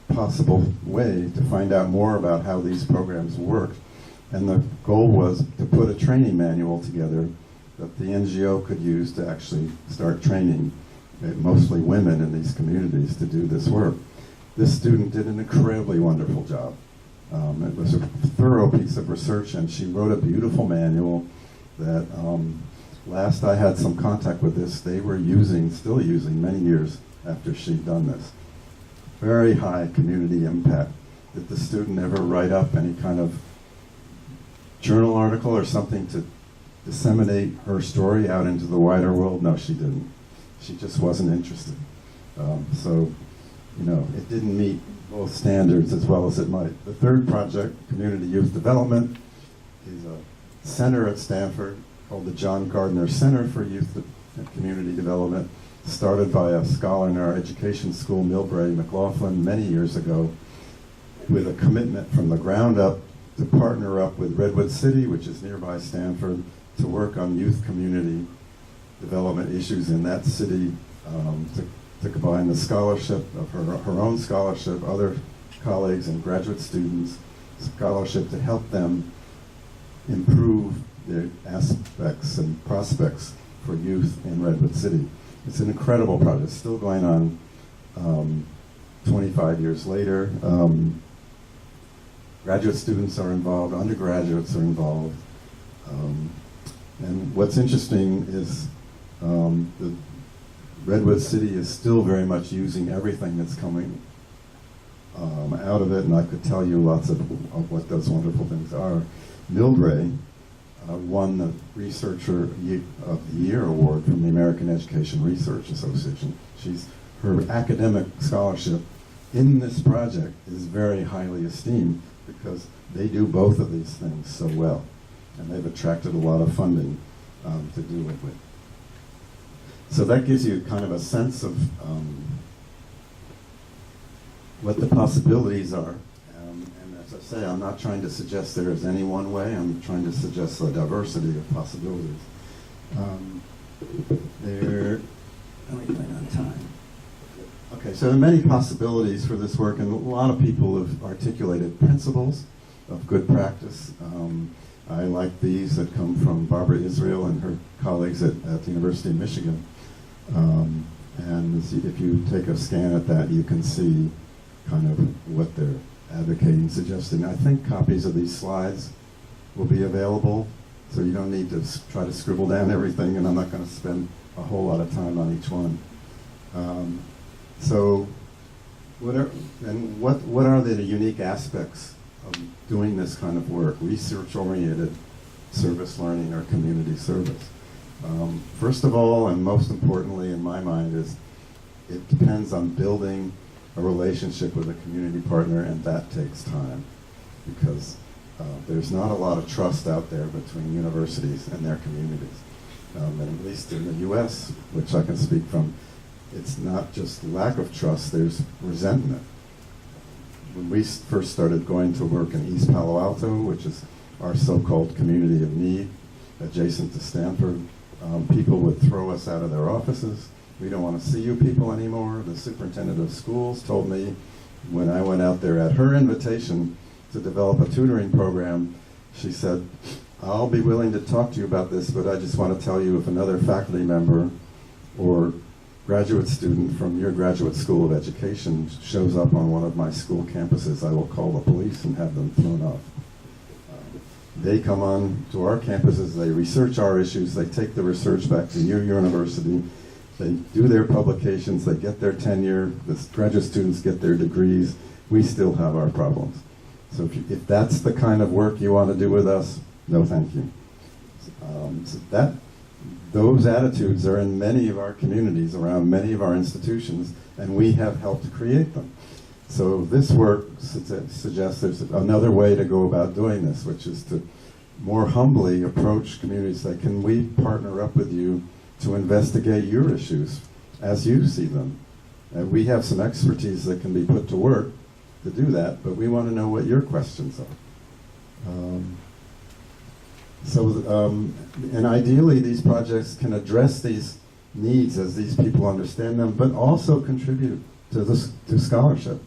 possible way to find out more about how these programs worked. And the goal was to put a training manual together that the NGO could use to actually start training mostly women in these communities to do this work. This student did an incredibly wonderful job. It was a thorough piece of research, and she wrote a beautiful manual that last I had some contact with this, they were still using many years after she'd done this. Very high community impact. Did the student ever write up any kind of journal article or something to disseminate her story out into the wider world? No, she didn't. She just wasn't interested. So, it didn't meet both standards as well as it might. The third project, Community Youth Development, is a center at Stanford called the John Gardner Center for Youth and Community Development, started by a scholar in our education school, Milbrae McLaughlin, many years ago, with a commitment from the ground up to partner up with Redwood City, which is nearby Stanford, to work on youth community development issues in that city, to combine the scholarship of her own scholarship, other colleagues and graduate students' scholarship to help them improve their aspects and prospects for youth in Redwood City. It's an incredible project. It's still going on 25 years later. Graduate students are involved, undergraduates are involved. And what's interesting is the Redwood City is still very much using everything that's coming out of it, and I could tell you lots of what those wonderful things are. Milbrae won the Researcher of the Year award from the American Education Research Association. Her academic scholarship in this project is very highly esteemed because they do both of these things so well, and they've attracted a lot of funding to do it with. So that gives you kind of a sense of what the possibilities are. And as I say, I'm not trying to suggest there is any one way. I'm trying to suggest a diversity of possibilities. How are we doing on time? Okay, so there are many possibilities for this work, and a lot of people have articulated principles of good practice. I like these that come from Barbara Israel and her colleagues at the University of Michigan. And if you take a scan at that, you can see kind of what they're advocating, suggesting. I think copies of these slides will be available, so you don't need to try to scribble down everything, and I'm not going to spend a whole lot of time on each one. So what are the unique aspects of doing this kind of work, research-oriented service learning or community service? First of all, and most importantly in my mind, is it depends on building a relationship with a community partner, and that takes time because there's not a lot of trust out there between universities and their communities. And at least in the US, which I can speak from, it's not just lack of trust, there's resentment. When we first started going to work in East Palo Alto, which is our so-called community of need, adjacent to Stanford. People would throw us out of their offices. We don't want to see you people anymore. The superintendent of schools told me when I went out there at her invitation to develop a tutoring program, she said, I'll be willing to talk to you about this, but I just want to tell you if another faculty member or graduate student from your graduate school of education shows up on one of my school campuses, I will call the police and have them thrown off. They come on to our campuses, they research our issues, they take the research back to your university, they do their publications, they get their tenure, the graduate students get their degrees, we still have our problems. So if that's the kind of work you want to do with us, no thank you. Those attitudes are in many of our communities, around many of our institutions, and we have helped create them. So this work suggests there's another way to go about doing this, which is to more humbly approach communities that can we partner up with you to investigate your issues as you see them. And we have some expertise that can be put to work to do that, but we want to know what your questions are. And ideally these projects can address these needs as these people understand them, but also contribute to scholarship.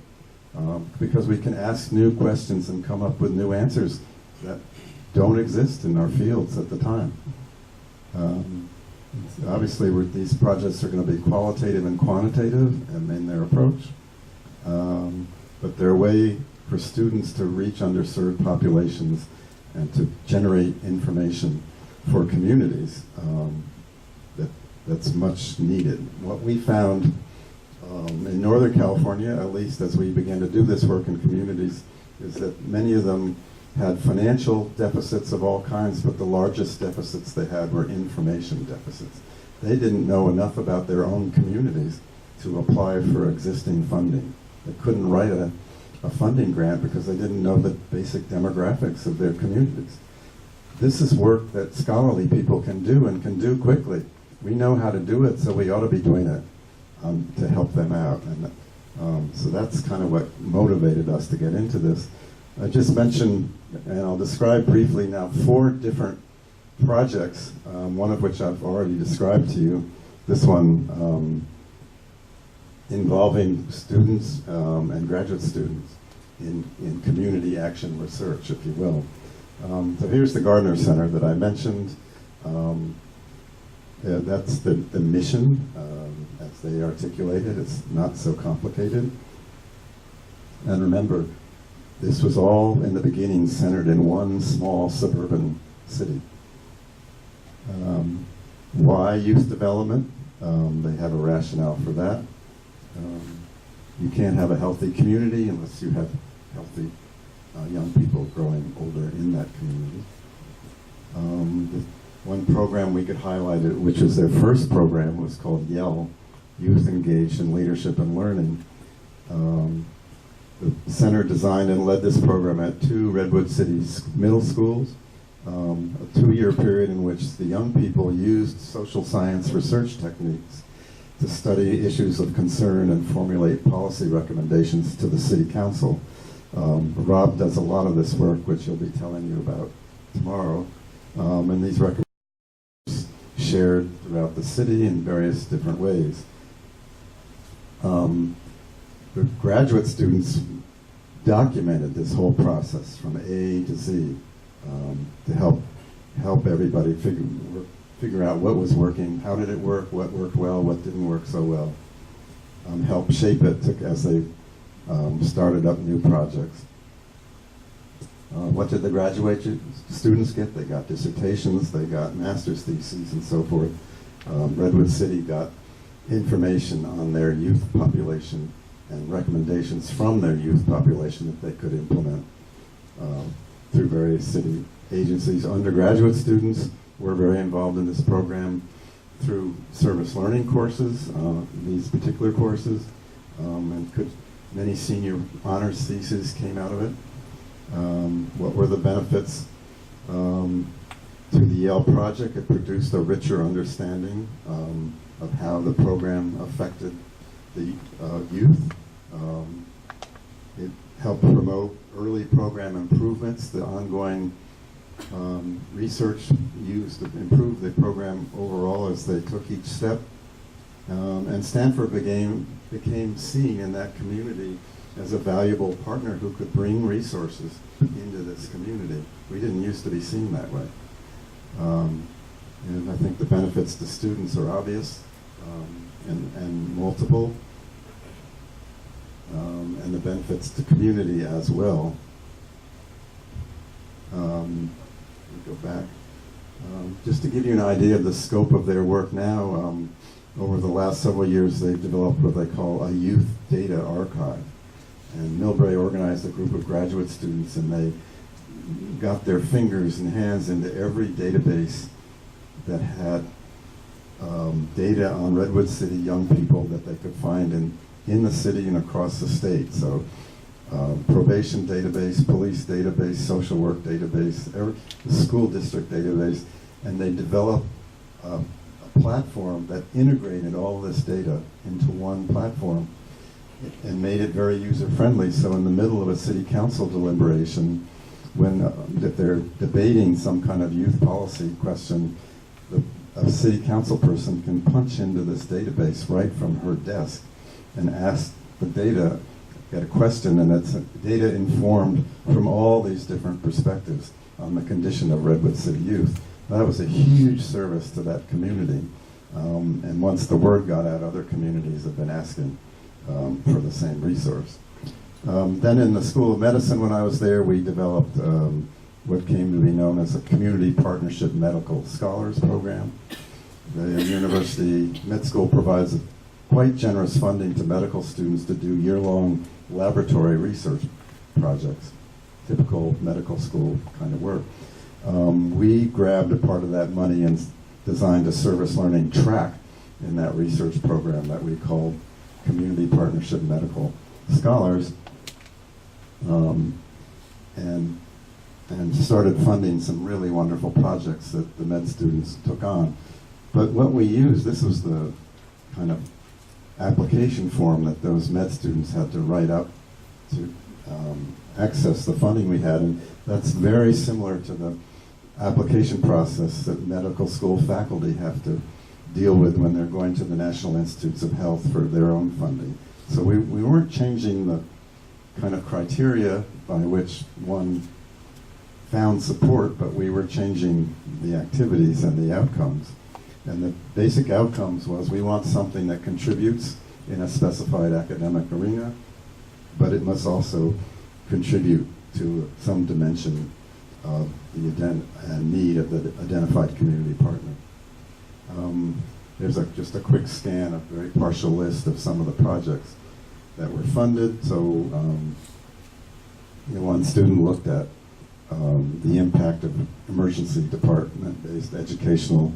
Because we can ask new questions and come up with new answers that don't exist in our fields at the time. Obviously, these projects are going to be qualitative and quantitative in their approach, but they're a way for students to reach underserved populations and to generate information for communities that's much needed. What we found in Northern California, at least as we began to do this work in communities, is that many of them had financial deficits of all kinds, but the largest deficits they had were information deficits. They didn't know enough about their own communities to apply for existing funding. They couldn't write a funding grant because they didn't know the basic demographics of their communities. This is work that scholarly people can do and can do quickly. We know how to do it, so we ought to be doing it to help them out. And so that's kind of what motivated us to get into this. I just mentioned, and I'll describe briefly now, 4 different projects, one of which I've already described to you. This one involving students and graduate students in community action research, if you will. So here's the Gardner Center that I mentioned. That's the mission as they articulate it. It's not so complicated. And remember, this was all in the beginning centered in one small suburban city. Why youth development? They have a rationale for that. You can't have a healthy community unless you have healthy young people growing older in that community. One program we could highlight, which was their first program, was called YELL, Youth Engaged in Leadership and Learning. The center designed and led this program at 2 Redwood City middle schools, a 2-year period in which the young people used social science research techniques to study issues of concern and formulate policy recommendations to the city council. Rob does a lot of this work, which he'll be telling you about tomorrow. And these recommendations shared throughout the city in various different ways. The graduate students documented this whole process from A to Z to help everybody figure out what was working, how did it work, what worked well, what didn't work so well. Help shape it as they started up new projects. What did the graduate students get? They got dissertations, they got master's theses, and so forth. Redwood City got information on their youth population and recommendations from their youth population that they could implement through various city agencies. Undergraduate students were very involved in this program through service learning courses, these particular courses, and many senior honors theses came out of it. What were the benefits to the Yale project? It produced a richer understanding of how the program affected the youth. It helped promote early program improvements, the ongoing research used to improve the program overall as they took each step. And Stanford became seen in that community as a valuable partner who could bring resources into this community. We didn't used to be seen that way. And I think the benefits to students are obvious and multiple. And the benefits to community as well. Let me go back. Just to give you an idea of the scope of their work now, over the last several years they've developed what they call a youth data archive. And Millbrae organized a group of graduate students, and they got their fingers and hands into every database that had data on Redwood City young people that they could find in the city and across the state. So probation database, police database, social work database, the school district database, and they developed a platform that integrated all this data into one platform and made it very user-friendly. So in the middle of a city council deliberation, when if they're debating some kind of youth policy question, a city council person can punch into this database right from her desk and ask the data, get a question, and it's data informed from all these different perspectives on the condition of Redwood City youth. That was a huge service to that community. And once the word got out, other communities have been asking for the same resource. Then in the School of Medicine, when I was there, we developed what came to be known as a Community Partnership Medical Scholars Program. The University Med School provides quite generous funding to medical students to do year-long laboratory research projects, typical medical school kind of work. We grabbed a part of that money and designed a service learning track in that research program that we called Community Partnership Medical Scholars, and started funding some really wonderful projects that the med students took on. But what we used, this was the kind of application form that those med students had to write up to access the funding we had, and that's very similar to the application process that medical school faculty have to deal with when they're going to the National Institutes of Health for their own funding. So we weren't changing the kind of criteria by which one found support, but we were changing the activities and the outcomes. And the basic outcomes was we want something that contributes in a specified academic arena, but it must also contribute to some dimension of the need of the identified community partner. There's just a quick scan, a very partial list of some of the projects that were funded. So one student looked at the impact of emergency department-based educational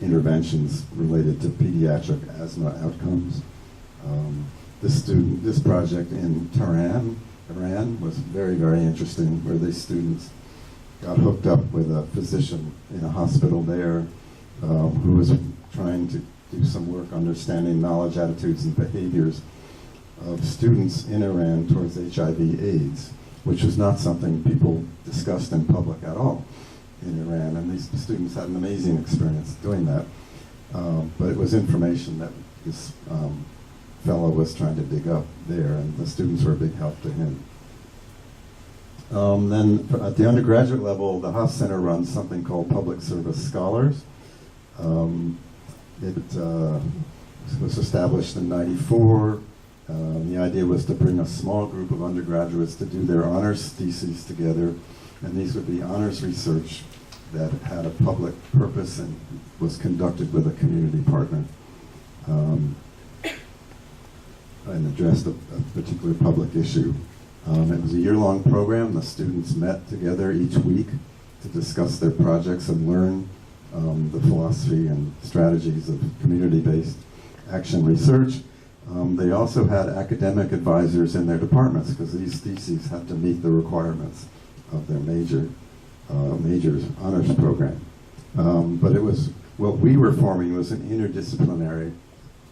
interventions related to pediatric asthma outcomes. This project in Tehran, Iran, was very, very interesting, where these students got hooked up with a physician in a hospital there who was trying to do some work understanding knowledge, attitudes, and behaviors of students in Iran towards HIV/AIDS, which was not something people discussed in public at all in Iran. And these students had an amazing experience doing that. But it was information that this fellow was trying to dig up there, and the students were a big help to him. Then at the undergraduate level, the Haas Center runs something called Public Service Scholars. It was established in '94. The idea was to bring a small group of undergraduates to do their honors theses together, and these would be honors research that had a public purpose and was conducted with a community partner and addressed a particular public issue. It was a year-long program. The students met together each week to discuss their projects and learn the philosophy and strategies of community-based action research. They also had academic advisors in their departments, because these theses had to meet the requirements of their majors honors program. But it was, what we were forming was an interdisciplinary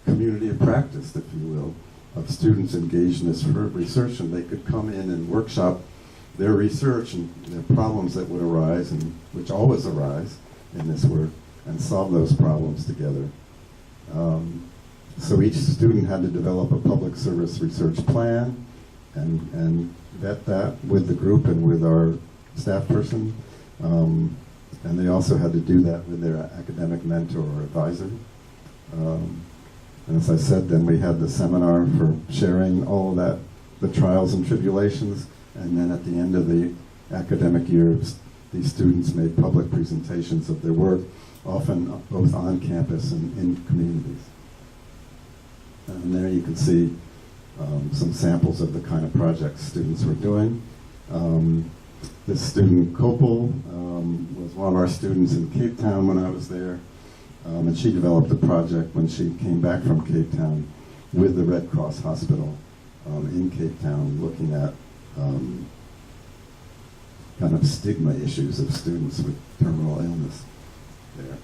community of practice, if you will, of students engaged in this research, and they could come in and workshop their research and the problems that would arise, and which always arise in this work, and solve those problems together. So each student had to develop a public service research plan and vet that with the group and with our staff person. And they also had to do that with their academic mentor or advisor. And as I said, then we had the seminar for sharing all of that, the trials and tribulations, and then at the end of the academic year, these students made public presentations of their work, often both on campus and in communities. And there you can see some samples of the kind of projects students were doing. This student, Kopel, was one of our students in Cape Town when I was there, and she developed a project when she came back from Cape Town with the Red Cross Hospital in Cape Town, looking at kind of stigma issues of students with terminal illness there.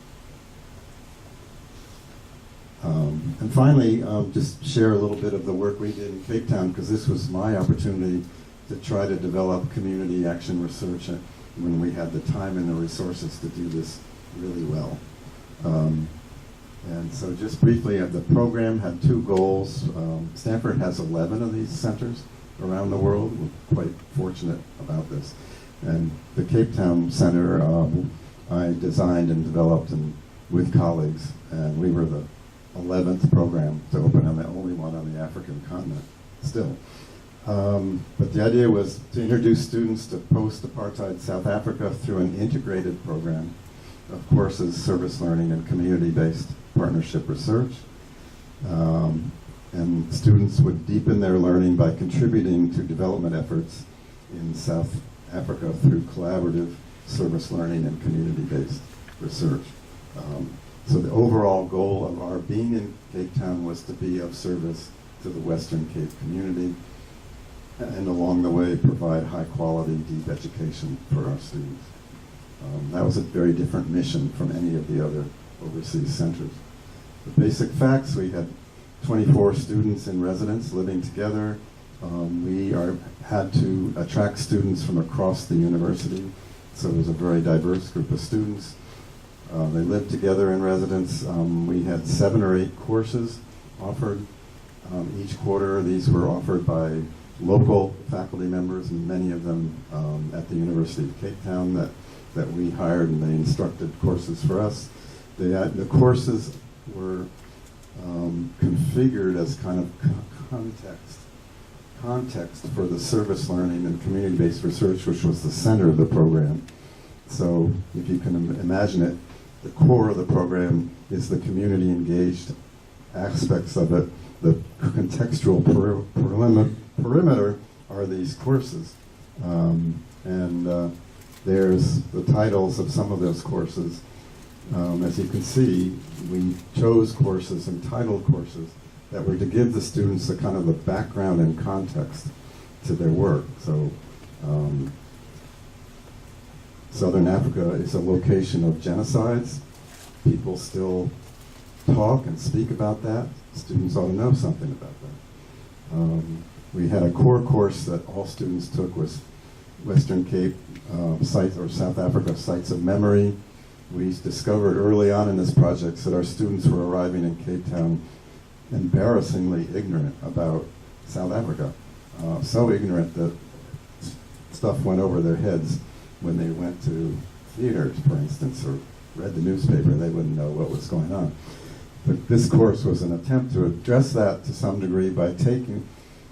And finally, just share a little bit of the work we did in Cape Town, because this was my opportunity to try to develop community action research when we had the time and the resources to do this really well. And so just briefly, the program had two goals. Stanford has 11 of these centers around the world. We're quite fortunate about this. And the Cape Town Center, I designed and developed with colleagues, and we were the 11th program to open, and the only one on the African continent still. But the idea was to introduce students to post-apartheid South Africa through an integrated program of courses, service learning, and community-based partnership research. And students would deepen their learning by contributing to development efforts in South Africa through collaborative service learning and community-based research. So the overall goal of our being in Cape Town was to be of service to the Western Cape community, and along the way provide high-quality, deep education for our students. That was a very different mission from any of the other overseas centers. The basic facts: we had 24 students in residence living together. We had to attract students from across the university, so it was a very diverse group of students. They lived together in residence. We had 7 or 8 courses offered each quarter. These were offered by local faculty members, and many of them at the University of Cape Town that we hired, and they instructed courses for us. The courses were configured as kind of context for the service learning and community-based research, which was the center of the program. So if you can imagine it, the core of the program is the community-engaged aspects of it. The contextual perimeter are these courses. There's the titles of some of those courses. As you can see, we chose courses, entitled courses, that were to give the students a kind of a background and context to their work. So Southern Africa is a location of genocides. People still talk and speak about that. Students ought to know something about that. We had a core course that all students took, was Western Cape sites, or South Africa sites of memory. We discovered early on in this project that our students were arriving in Cape Town embarrassingly ignorant about South Africa. So ignorant that stuff went over their heads when they went to theaters, for instance, or read the newspaper. They wouldn't know what was going on. But this course was an attempt to address that to some degree by taking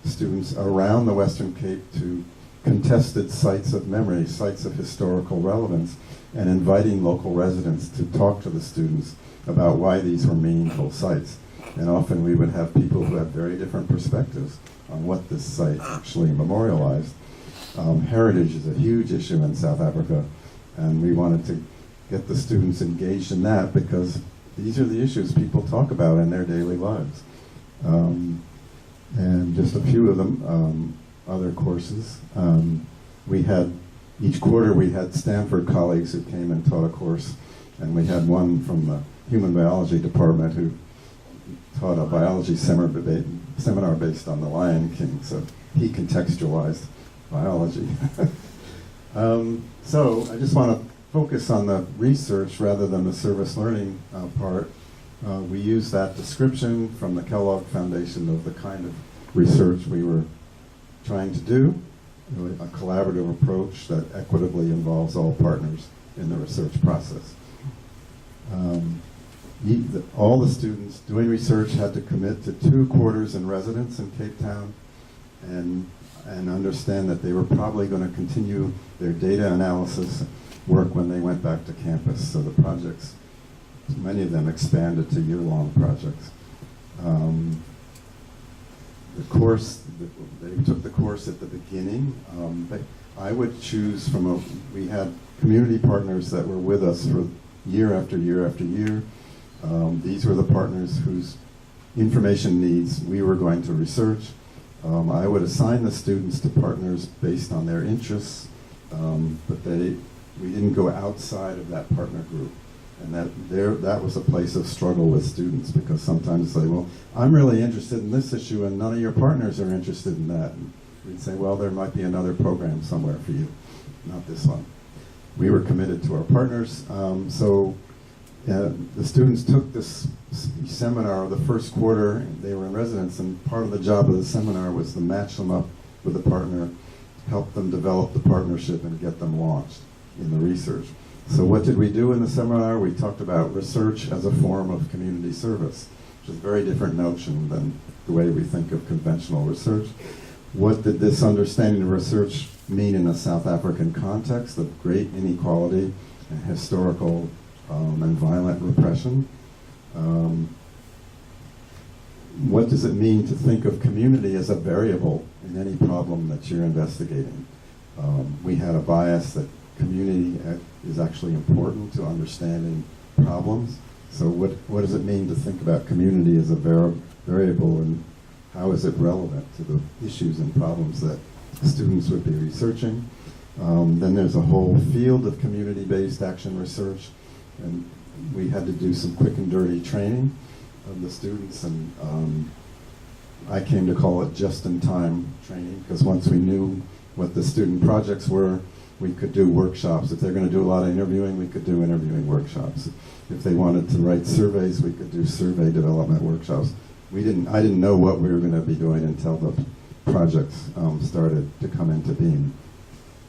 students around the Western Cape to contested sites of memory, sites of historical relevance, and inviting local residents to talk to the students about why these were meaningful sites. And often we would have people who had very different perspectives on what this site actually memorialized. Heritage is a huge issue in South Africa, and we wanted to get the students engaged in that because these are the issues people talk about in their daily lives. And just a few of them, other courses. Each quarter we had Stanford colleagues who came and taught a course, and we had one from the human biology department who taught a biology seminar based on the Lion King, so he contextualized biology. So I just want to focus on the research rather than the service learning part. We use that description from the Kellogg Foundation of the kind of research we were trying to do, a collaborative approach that equitably involves all partners in the research process. All the students doing research had to commit to 2 quarters in residence in Cape Town and understand that they were probably going to continue their data analysis work when they went back to campus. So the projects, many of them expanded to year-long projects. The course, they took the course at the beginning. I would choose we had community partners that were with us for year after year after year. These were the partners whose information needs we were going to research. I would assign the students to partners based on their interests, but we didn't go outside of that partner group. And that was a place of struggle with students, because sometimes they say, well, I'm really interested in this issue and none of your partners are interested in that. And we'd say, well, there might be another program somewhere for you, not this one. We were committed to our partners. The students took this seminar the first quarter. They were in residence, and part of the job of the seminar was to match them up with a partner, help them develop the partnership, and get them launched in the research. So what did we do in the seminar? We talked about research as a form of community service, which is a very different notion than the way we think of conventional research. What did this understanding of research mean in a South African context of great inequality and historical and violent repression? What does it mean to think of community as a variable in any problem that you're investigating? We had a bias that community is actually important to understanding problems. So what does it mean to think about community as a variable, and how is it relevant to the issues and problems that students would be researching? Then there's a whole field of community-based action research, and we had to do some quick and dirty training of the students, and I came to call it just-in-time training, because once we knew what the student projects were, we could do workshops. If they're going to do a lot of interviewing, we could do interviewing workshops. If they wanted to write surveys, we could do survey development workshops. I didn't know what we were going to be doing until the projects started to come into being.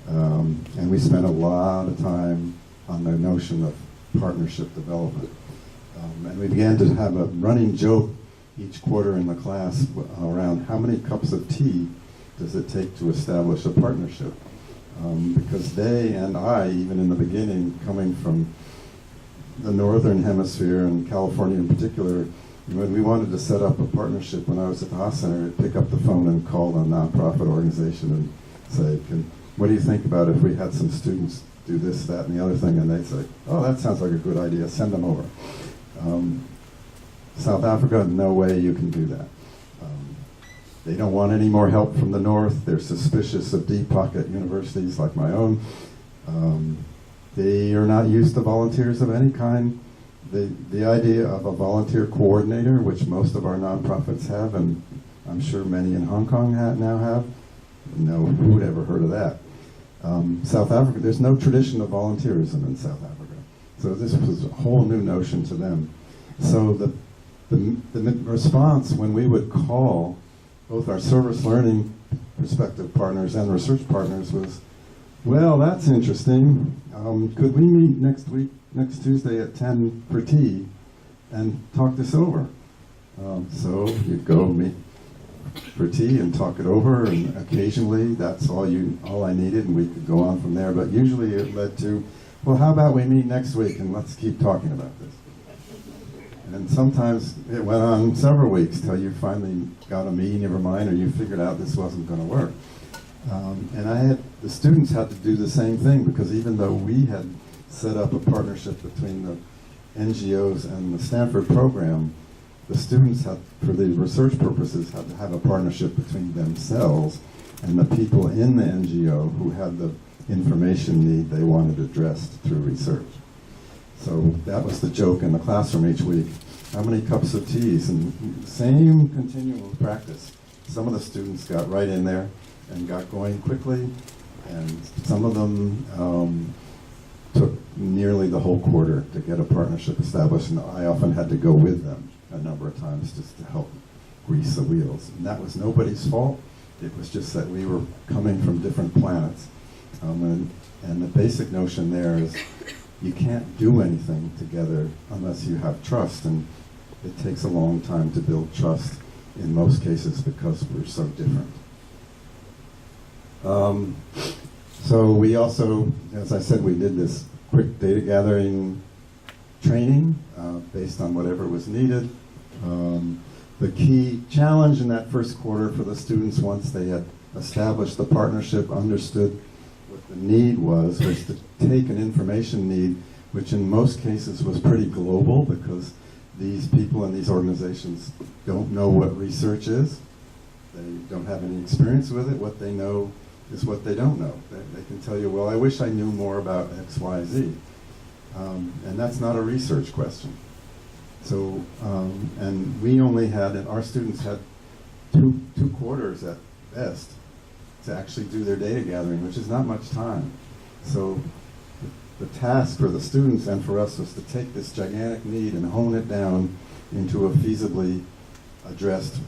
And we spent a lot of time on the notion of partnership development. And we began to have a running joke each quarter in the class around how many cups of tea does it take to establish a partnership. Because they and I, even in the beginning, coming from the northern hemisphere and California in particular, when we wanted to set up a partnership when I was at the Haas Center, I'd pick up the phone and call a nonprofit organization and say, what do you think about if we had some students do this, that, and the other thing? And they'd say, oh, that sounds like a good idea, send them over. South Africa, no way you can do that. They don't want any more help from the north. They're suspicious of deep pocket universities like my own. They are not used to volunteers of any kind. The idea of a volunteer coordinator, which most of our nonprofits have, and I'm sure many in Hong Kong now have, no, who would ever heard of that? South Africa, there's no tradition of volunteerism in South Africa. So this was a whole new notion to them. So the response when we would call both our service learning prospective partners and research partners was, well, that's interesting. Could we meet next Tuesday at 10 for tea and talk this over? So you'd go meet for tea and talk it over, and occasionally that's all I needed, and we could go on from there. But usually it led to, well, how about we meet next week and let's keep talking about this? And sometimes it went on several weeks till you finally got a meeting of your mind, or you figured out this wasn't going to work. And the students had to do the same thing, because even though we had set up a partnership between the NGOs and the Stanford program, the students had, for the research purposes, had to have a partnership between themselves and the people in the NGO who had the information need they wanted addressed through research. So that was the joke in the classroom each week. How many cups of teas? And same continuum of practice. Some of the students got right in there and got going quickly. And some of them took nearly the whole quarter to get a partnership established, and I often had to go with them a number of times just to help grease the wheels. And that was nobody's fault. It was just that we were coming from different planets. And the basic notion there is you can't do anything together unless you have trust, and it takes a long time to build trust in most cases because we're so different. So we also, as I said, we did this quick data gathering training based on whatever was needed. The key challenge in that first quarter for the students, once they had established the partnership, understood what the need was to take an information need, which in most cases was pretty global because these people in these organizations don't know what research is. They don't have any experience with it. What they know is what they don't know. They can tell you, well, I wish I knew more about X, Y, Z. And that's not a research question. So, and we only had, and our students had two quarters at best to actually do their data gathering, which is not much time. So the task for the students and for us was to take this gigantic need and hone it down into a feasibly addressed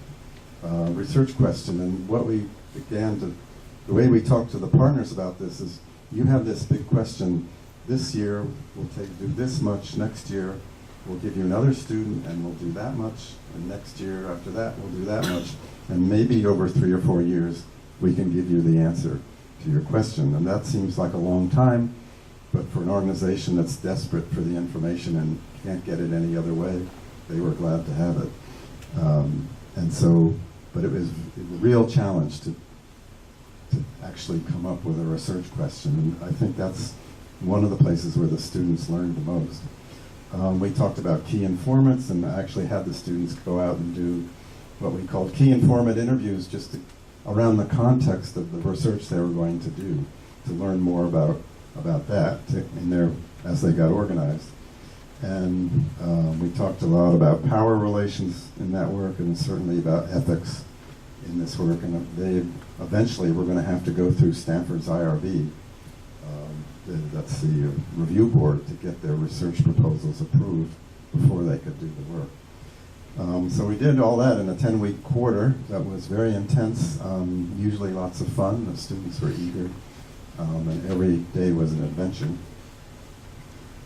research question. And what we began to, the way we talked to the partners about this is, you have this big question, this year we'll do this much, next year we'll give you another student and we'll do that much, and next year after that we'll do that much, and maybe over 3 or 4 years we can give you the answer to your question. And that seems like a long time, but for an organization that's desperate for the information and can't get it any other way, they were glad to have it. And so, but it was a real challenge to actually come up with a research question. And I think that's one of the places where the students learned the most. We talked about key informants, and I actually had the students go out and do what we called key informant interviews, just around the context of the research they were going to do, to learn more about that as they got organized. And we talked a lot about power relations in that work, and certainly about ethics in this work. And they eventually were going to have to go through Stanford's IRB, that's the review board, to get their research proposals approved before they could do the work. So we did all that in a 10-week quarter. That was very intense, usually lots of fun. The students were eager, and every day was an adventure.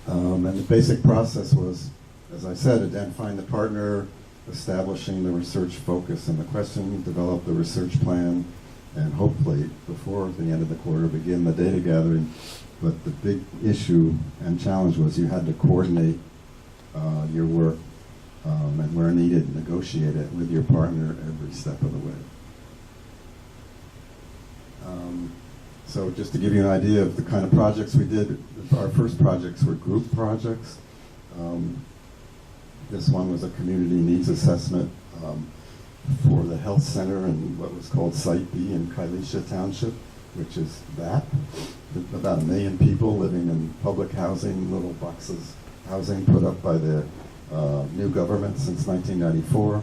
And the basic process was, as I said, identifying the partner, establishing the research focus and the question, develop the research plan, and hopefully, before the end of the quarter, begin the data gathering. But the big issue and challenge was you had to coordinate your work, and where needed, negotiate it with your partner every step of the way. So just to give you an idea of the kind of projects we did, our first projects were group projects. This one was a community needs assessment for the health center in what was called Site B in Kailisha Township, which is that. About 1 million people living in public housing, little boxes housing put up by the new government since 1994.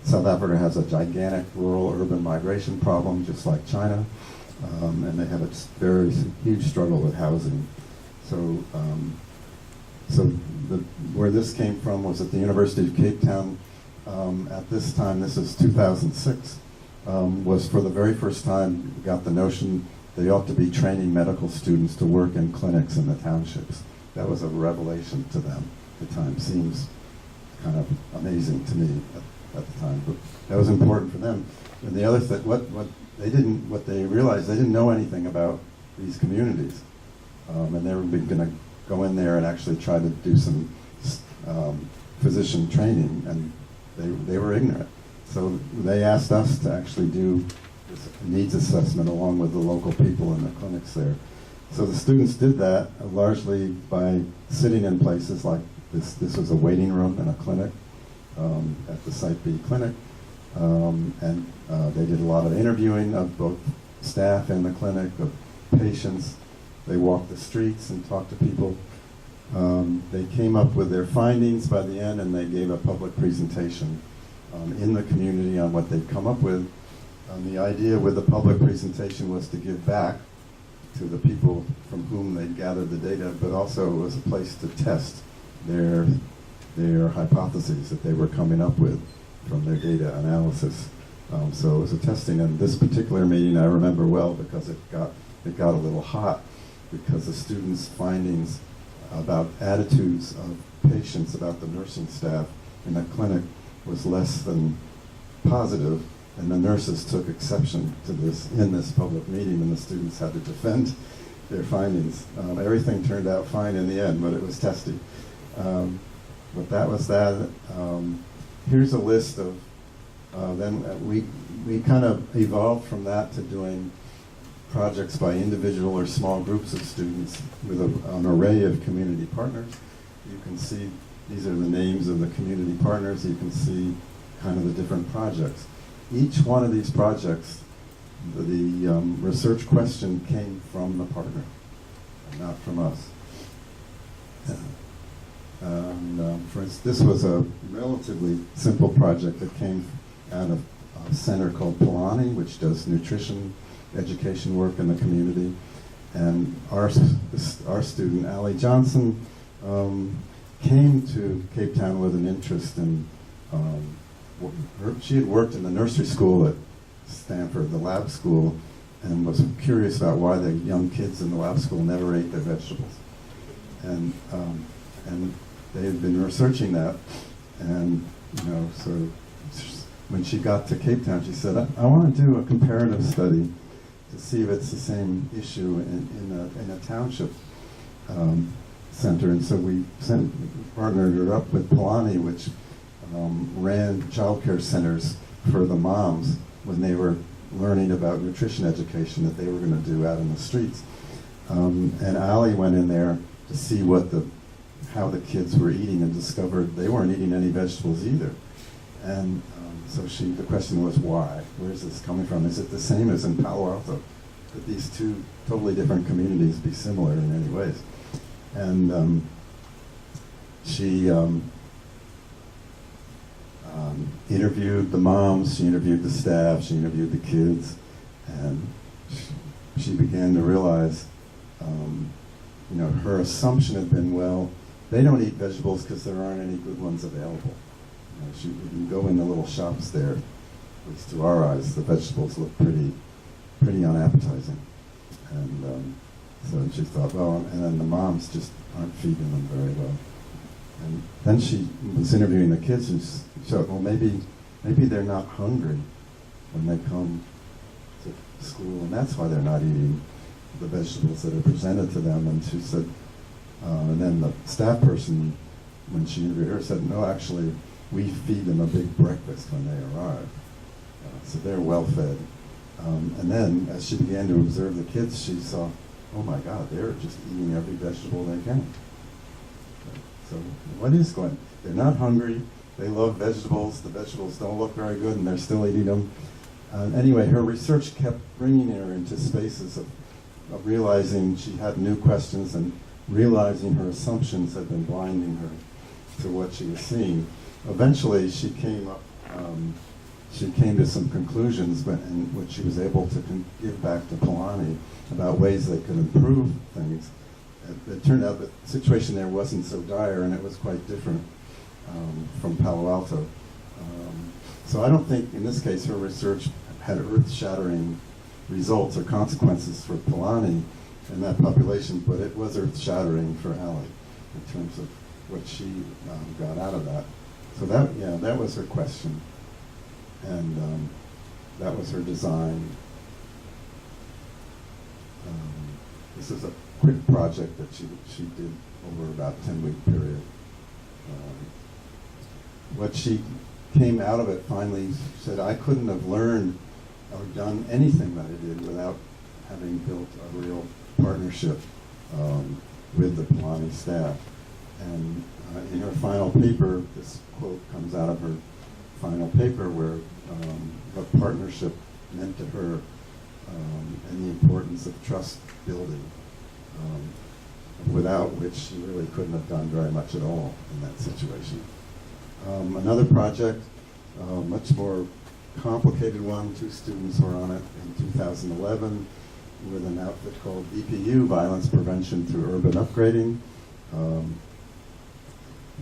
South Africa has a gigantic rural-urban migration problem, just like China, and they have a very huge struggle with housing. So, where this came from was at the University of Cape Town. At this time, this is 2006, was for the very first time we got the notion they ought to be training medical students to work in clinics in the townships. That was a revelation to them at the time. Seems kind of amazing to me at the time, but that was important for them. And the other thing, what they realized, they didn't know anything about these communities, and they were going to go in there and actually try to do some physician training, and they were ignorant. So they asked us to actually do this needs assessment along with the local people in the clinics there. So the students did that largely by sitting in places like this. This was a waiting room in a clinic at the Site B clinic, and they did a lot of interviewing of both staff in the clinic, of patients. They walked the streets and talked to people. They came up with their findings by the end, and they gave a public presentation in the community on what they'd come up with. The idea with the public presentation was to give back to the people from whom they gathered the data, but also it was a place to test their hypotheses that they were coming up with from their data analysis. So it was a testing, and this particular meeting I remember well because it got a little hot because the students' findings about attitudes of patients about the nursing staff in the clinic was less than positive, and the nurses took exception to this in this public meeting, and the students had to defend their findings. Everything turned out fine in the end, but it was testy. But that was that. Here's a list of, then we kind of evolved from that to doing projects by individual or small groups of students with an array of community partners. You can see these are the names of the community partners. You can see kind of the different projects. Each one of these projects, the research question came from the partner, not from us. For instance, this was a relatively simple project that came out of a center called Pilani, which does nutrition education work in the community. And our student, Allie Johnson, came to Cape Town with an interest in, she had worked in the nursery school at Stanford, the lab school, and was curious about why the young kids in the lab school never ate their vegetables. And they had been researching that, and so when she got to Cape Town, she said, I want to do a comparative study to see if it's the same issue in a township center. And so we partnered her up with Pilani, which ran child care centers for the moms when they were learning about nutrition education that they were going to do out in the streets. And Allie went in there to see how the kids were eating and discovered they weren't eating any vegetables either. And so the question was why? Where is this coming from? Is it the same as in Palo Alto? Could these two totally different communities be similar in any ways? And she interviewed the moms, she interviewed the staff, she interviewed the kids, and she began to realize, her assumption had been, well, they don't eat vegetables because there aren't any good ones available. You can go in the little shops there, at least to our eyes, the vegetables look pretty unappetizing. And so she thought, well, and then the moms just aren't feeding them very well. And then she was interviewing the kids and she thought, well, maybe they're not hungry when they come to school, and that's why they're not eating the vegetables that are presented to them. And she said, and then the staff person, when she interviewed her, said, no, actually, we feed them a big breakfast when they arrive. So they're well fed. And then as she began to observe the kids, she saw, oh my God, they're just eating every vegetable they can. So what is going? They're not hungry. They love vegetables. The vegetables don't look very good, and they're still eating them. Anyway, her research kept bringing her into spaces of realizing she had new questions and realizing her assumptions had been blinding her to what she was seeing. Eventually, she came to some conclusions, which she was able to give back to Pilani about ways they could improve things. It turned out that the situation there wasn't so dire, and it was quite different from Palo Alto. So I don't think, in this case, her research had earth-shattering results or consequences for Pilani and that population, but it was earth-shattering for Allie in terms of what she got out of that. So that was her question, and that was her design. This is a quick project that she did over about a 10-week period. What she came out of it finally said, I couldn't have learned or done anything that I did without having built a real partnership with the Pilani staff. And in her final paper, this quote comes out of her final paper where what partnership meant to her and the importance of trust building, without which she really couldn't have done very much at all in that situation. Another project, much more complicated one, 2 students were on it in 2011. with an outfit called VPU, Violence Prevention Through Urban Upgrading.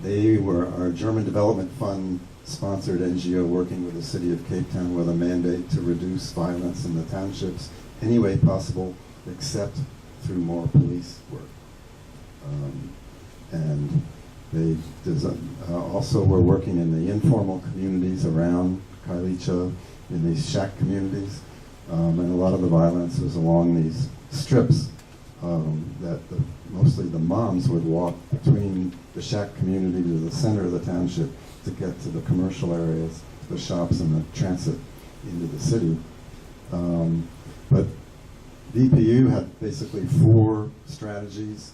They were our German Development Fund sponsored NGO working with the city of Cape Town with a mandate to reduce violence in the townships any way possible except through more police work. And they also were working in the informal communities around Kailicha, in these shack communities, and a lot of the violence was along these strips that mostly the moms would walk between the shack community to the center of the township to get to the commercial areas, the shops, and the transit into the city. But VPU had basically 4 strategies.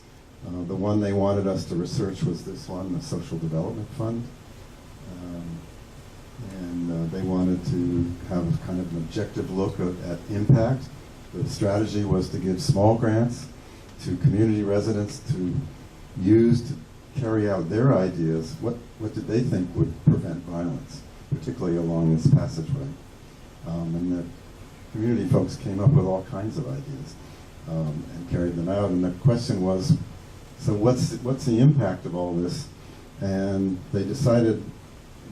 The one they wanted us to research was this one, the Social Development Fund. And they wanted to have kind of an objective look at impact. The strategy was to give small grants to community residents to use to carry out their ideas. What did they think would prevent violence, particularly along this passageway? And the community folks came up with all kinds of ideas and carried them out. And the question was, so what's the impact of all this? And they decided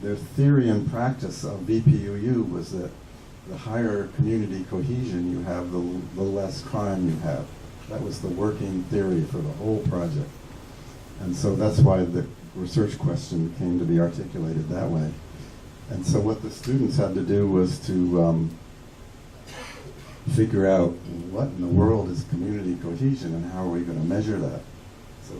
their theory and practice of VPUU was that the higher community cohesion you have, the less crime you have. That was the working theory for the whole project. And so that's why the research question came to be articulated that way. And so what the students had to do was to figure out what in the world is community cohesion and how are we going to measure that. So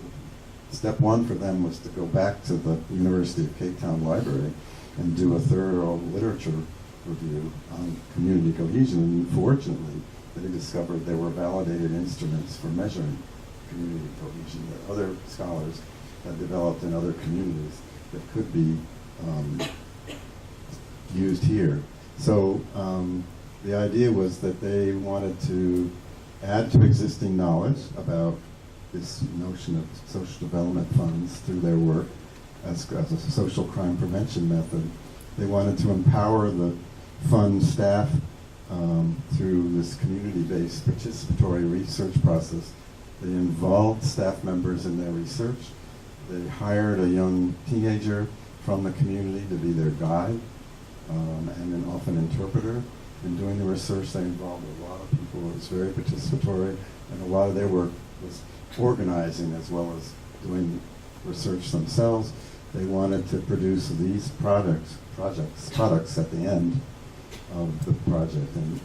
step 1 for them was to go back to the University of Cape Town Library and do a thorough literature review on community cohesion. And fortunately, they discovered there were validated instruments for measuring community cohesion that other scholars had developed in other communities that could be used here. So the idea was that they wanted to add to existing knowledge about this notion of social development funds through their work as a social crime prevention method. They wanted to empower the fund staff through this community-based participatory research process. They involved staff members in their research. They hired a young teenager from the community to be their guide and an often interpreter. In doing the research, they involved a lot of people. It was very participatory, and a lot of their work was organizing as well as doing research themselves. They wanted to produce these products at the end of the project, and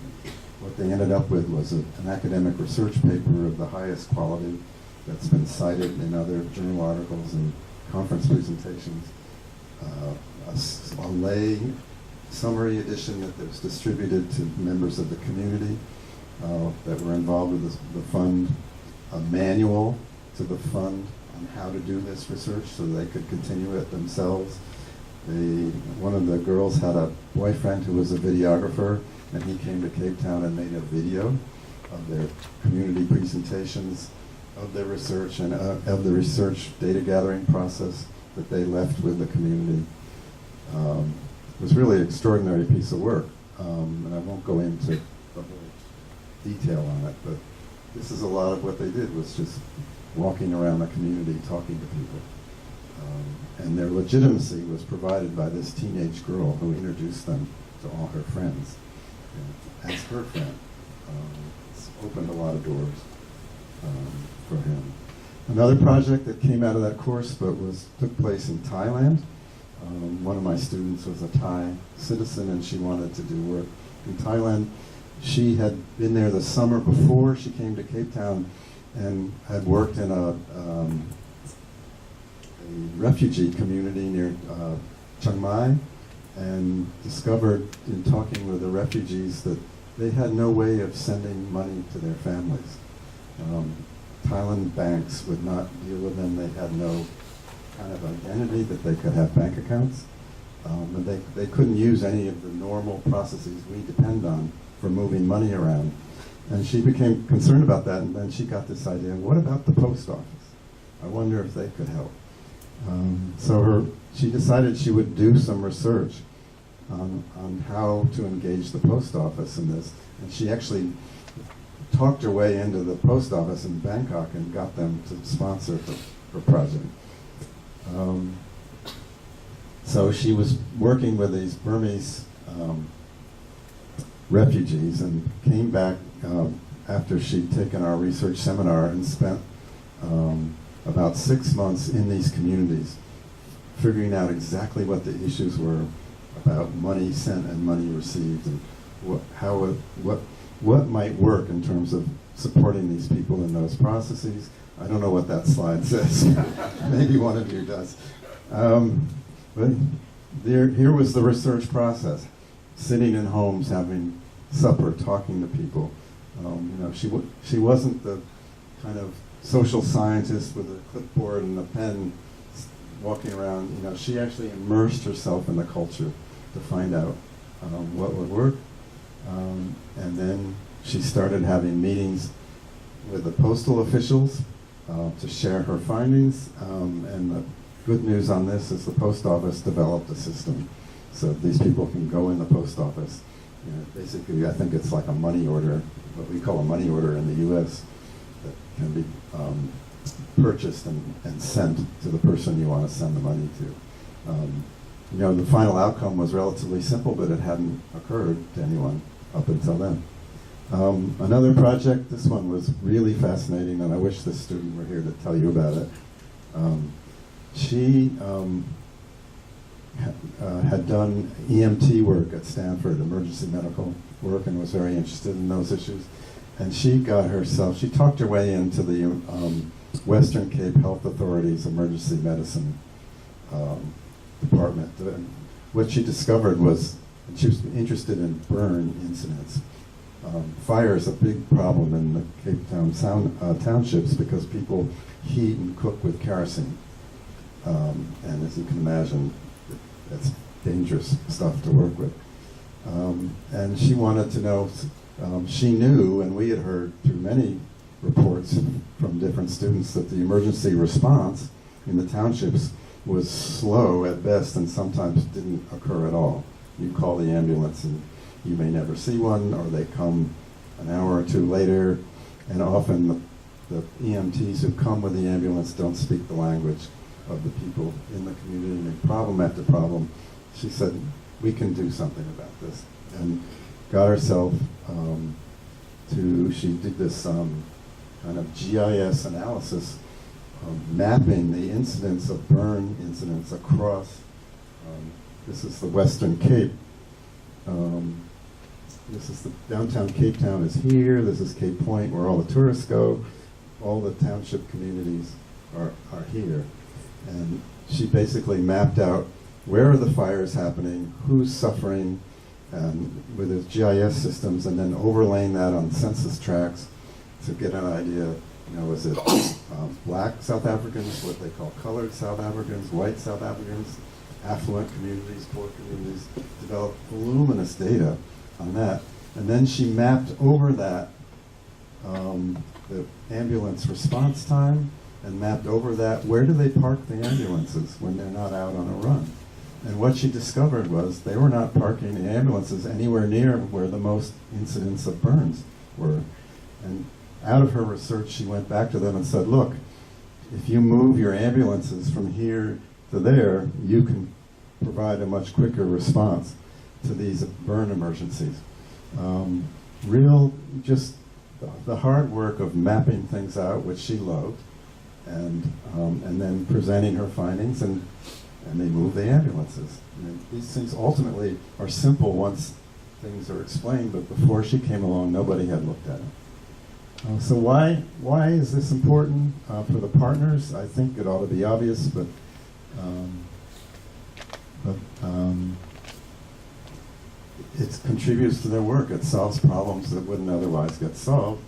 what they ended up with was an academic research paper of the highest quality that's been cited in other journal articles and conference presentations, a lay summary edition that was distributed to members of the community that were involved with the fund, a manual to the fund on how to do this research so they could continue it themselves. One of the girls had a boyfriend who was a videographer, and he came to Cape Town and made a video of their community presentations, of their research, and of the research data gathering process that they left with the community. It was really an extraordinary piece of work, and I won't go into the whole detail on it, but this is a lot of what they did was just walking around the community talking to people. And their legitimacy was provided by this teenage girl who introduced them to all her friends. And as her friend, it's opened a lot of doors for him. Another project that came out of that course but took place in Thailand. One of my students was a Thai citizen and she wanted to do work in Thailand. She had been there the summer before she came to Cape Town and had worked in a refugee community near Chiang Mai, and discovered in talking with the refugees that they had no way of sending money to their families. Thailand banks would not deal with them. They had no kind of identity that they could have bank accounts. And they couldn't use any of the normal processes we depend on for moving money around. And she became concerned about that, and then she got this idea, what about the post office? I wonder if they could help. She decided she would do some research on how to engage the post office in this. And she actually talked her way into the post office in Bangkok and got them to sponsor her project. So she was working with these Burmese refugees and came back after she'd taken our research seminar and spent about 6 months in these communities, figuring out exactly what the issues were about money sent and money received, and what might work in terms of supporting these people in those processes. I don't know what that slide says. Maybe one of you does. But here was the research process: sitting in homes, having supper, talking to people. She wasn't the kind of social scientist with a clipboard and a pen walking around. She actually immersed herself in the culture to find out what would work. And then she started having meetings with the postal officials to share her findings. And the good news on this is the post office developed a system so these people can go in the post office. Basically, I think it's like a money order, what we call a money order in the U.S. that can be purchased and sent to the person you want to send the money to. The final outcome was relatively simple, but it hadn't occurred to anyone up until then. Another project, this one was really fascinating, and I wish this student were here to tell you about it. She had done EMT work at Stanford, emergency medical work, and was very interested in those issues. And she talked her way into the Western Cape Health Authority's emergency medicine department. What she discovered was, and she was interested in burn incidents. Fire is a big problem in the Cape Town townships because people heat and cook with kerosene. And as you can imagine, that's dangerous stuff to work with. And she wanted to know, she knew, and we had heard through many reports from different students, that the emergency response in the townships was slow at best and sometimes didn't occur at all. You call the ambulance and you may never see one, or they come an hour or two later, and often the EMTs who come with the ambulance don't speak the language of the people in the community, and problem after problem. She said, we can do something about this, and got herself she did this kind of GIS analysis, mapping the incidence of burn incidents across, this is the Western Cape. This is the downtown Cape Town is here, this is Cape Point where all the tourists go, all the township communities are here. And she basically mapped out where are the fires happening, who's suffering, with his GIS systems, and then overlaying that on census tracts to get an idea. Is it black South Africans, what they call colored South Africans, white South Africans, affluent communities, poor communities? Developed voluminous data on that. And then she mapped over that the ambulance response time, and mapped over that where do they park the ambulances when they're not out on a run. And what she discovered was they were not parking the ambulances anywhere near where the most incidents of burns were. And out of her research, she went back to them and said, look, if you move your ambulances from here to there, you can provide a much quicker response to these burn emergencies. Just the hard work of mapping things out, which she loved, and then presenting her findings, and they moved the ambulances. These things ultimately are simple once things are explained, but before she came along, nobody had looked at it. So why is this important for the partners? I think it ought to be obvious, but it contributes to their work. It solves problems that wouldn't otherwise get solved.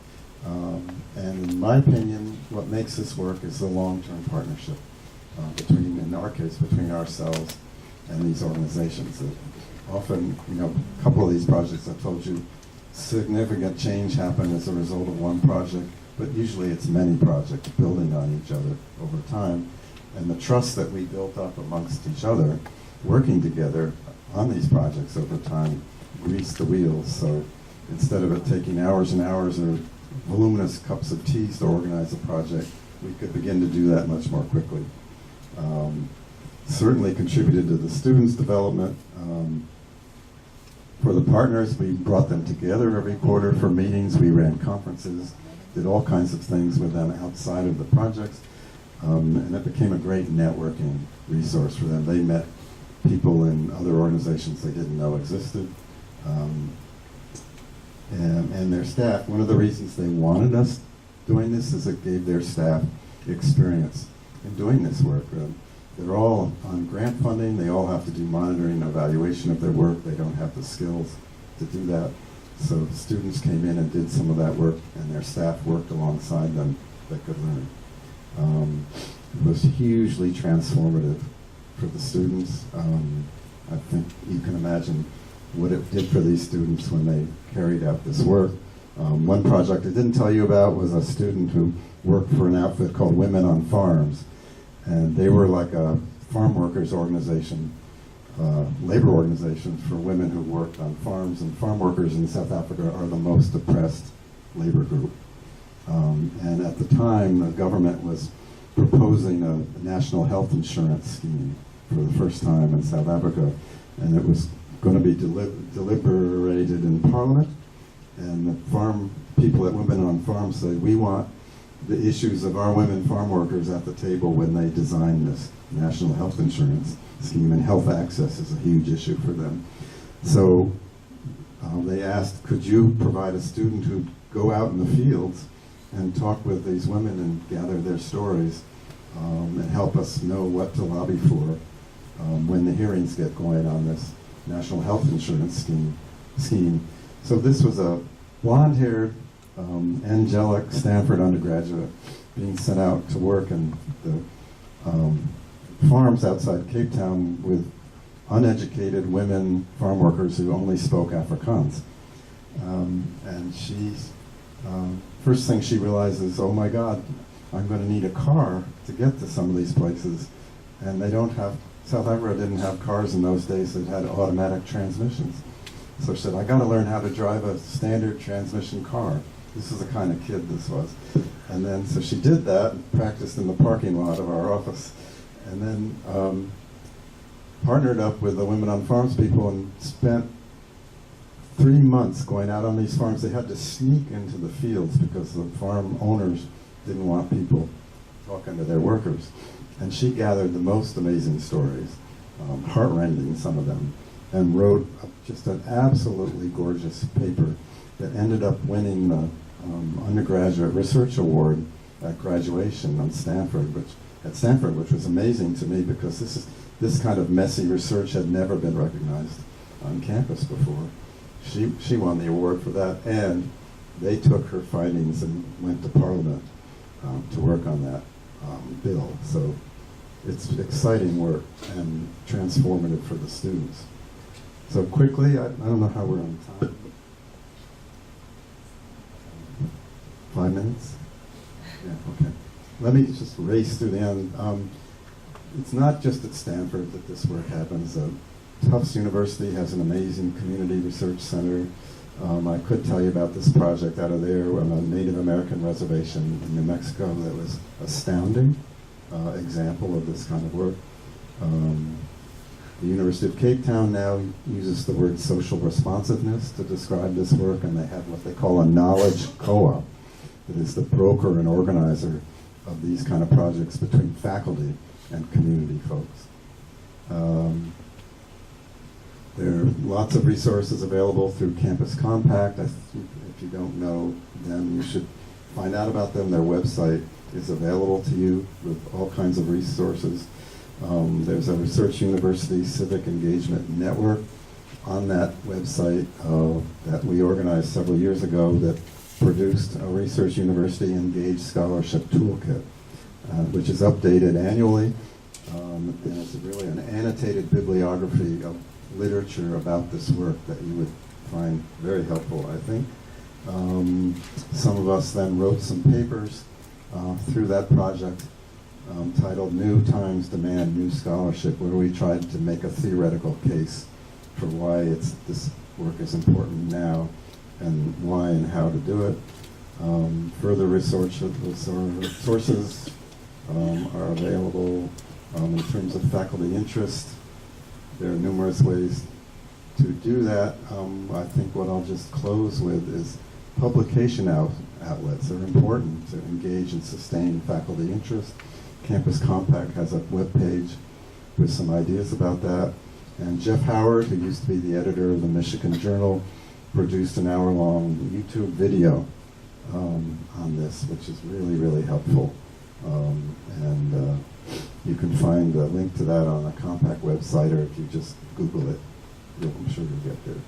And in my opinion, what makes this work is the long-term partnership in our case, between ourselves and these organizations. That often, a couple of these projects, I've told you, significant change happened as a result of one project, but usually it's many projects building on each other over time. And the trust that we built up amongst each other, working together on these projects over time, greased the wheels. So instead of it taking hours and hours or voluminous cups of teas to organize a project, we could begin to do that much more quickly. Certainly contributed to the students' development. For the partners, we brought them together every quarter for meetings. We ran conferences, did all kinds of things with them outside of the projects. And it became a great networking resource for them. They met people in other organizations they didn't know existed. And their staff, one of the reasons they wanted us doing this is it gave their staff experience in doing this work. They're all on grant funding. They all have to do monitoring and evaluation of their work. They don't have the skills to do that. So students came in and did some of that work, and their staff worked alongside them that could learn. It was hugely transformative for the students. I think you can imagine what it did for these students when they carried out this work. One project I didn't tell you about was a student who worked for an outfit called Women on Farms. And they were like a farm workers organization, labor organization for women who worked on farms. And farm workers in South Africa are the most oppressed labor group. And at the time, the government was proposing a national health insurance scheme for the first time in South Africa. And it was going to be deliberated in Parliament. And the farm people at Women on Farms said, we want the issues of our women farm workers at the table when they design this national health insurance scheme, and health access is a huge issue for them. So they asked, could you provide a student who'd go out in the fields and talk with these women and gather their stories and help us know what to lobby for when the hearings get going on this national health insurance scheme. So this was a blonde-haired, angelic Stanford undergraduate being sent out to work in the farms outside Cape Town with uneducated women farm workers who only spoke Afrikaans. And she's, first thing she realizes, oh my God, I'm going to need a car to get to some of these places. And they don't have, South Africa didn't have cars in those days that had automatic transmissions. So she said, I got to learn how to drive a standard transmission car. This is the kind of kid this was. And then, so she did that, and practiced in the parking lot of our office, and then partnered up with the Women on Farms people and spent 3 months going out on these farms. They had to sneak into the fields because the farm owners didn't want people talking to their workers. And she gathered the most amazing stories, heart-rending, some of them, and wrote just an absolutely gorgeous paper that ended up winning the undergraduate research award at graduation at Stanford, which was amazing to me because this kind of messy research had never been recognized on campus before. She won the award for that, and they took her findings and went to Parliament to work on that bill. So it's exciting work and transformative for the students. So quickly, I don't know how we're on time. 5 minutes? Yeah, okay. Let me just race through the end. It's not just at Stanford that this work happens. Tufts University has an amazing community research center. I could tell you about this project out of there on a Native American reservation in New Mexico that was astounding example of this kind of work. The University of Cape Town now uses the word social responsiveness to describe this work, and they have what they call a knowledge co-op that is the broker and organizer of these kind of projects between faculty and community folks. There are lots of resources available through Campus Compact. If you don't know them, you should find out about them. Their website is available to you with all kinds of resources. There's a Research University Civic Engagement Network on that website that we organized several years ago that produced a Research University Engaged Scholarship Toolkit, which is updated annually. And it's really an annotated bibliography of literature about this work that you would find very helpful, I think. Some of us then wrote some papers through that project titled New Times Demand New Scholarship, where we tried to make a theoretical case for why this work is important now and why and how to do it. Further research sources are available in terms of faculty interest. There are numerous ways to do that. I think what I'll just close with is publication outlets are important to engage and sustain faculty interest. Campus Compact has a web page with some ideas about that. And Jeff Howard, who used to be the editor of the Michigan Journal, produced an hour-long YouTube video on this, which is really, really helpful. And you can find a link to that on the Compact website, or if you just Google it, I'm sure you'll get there.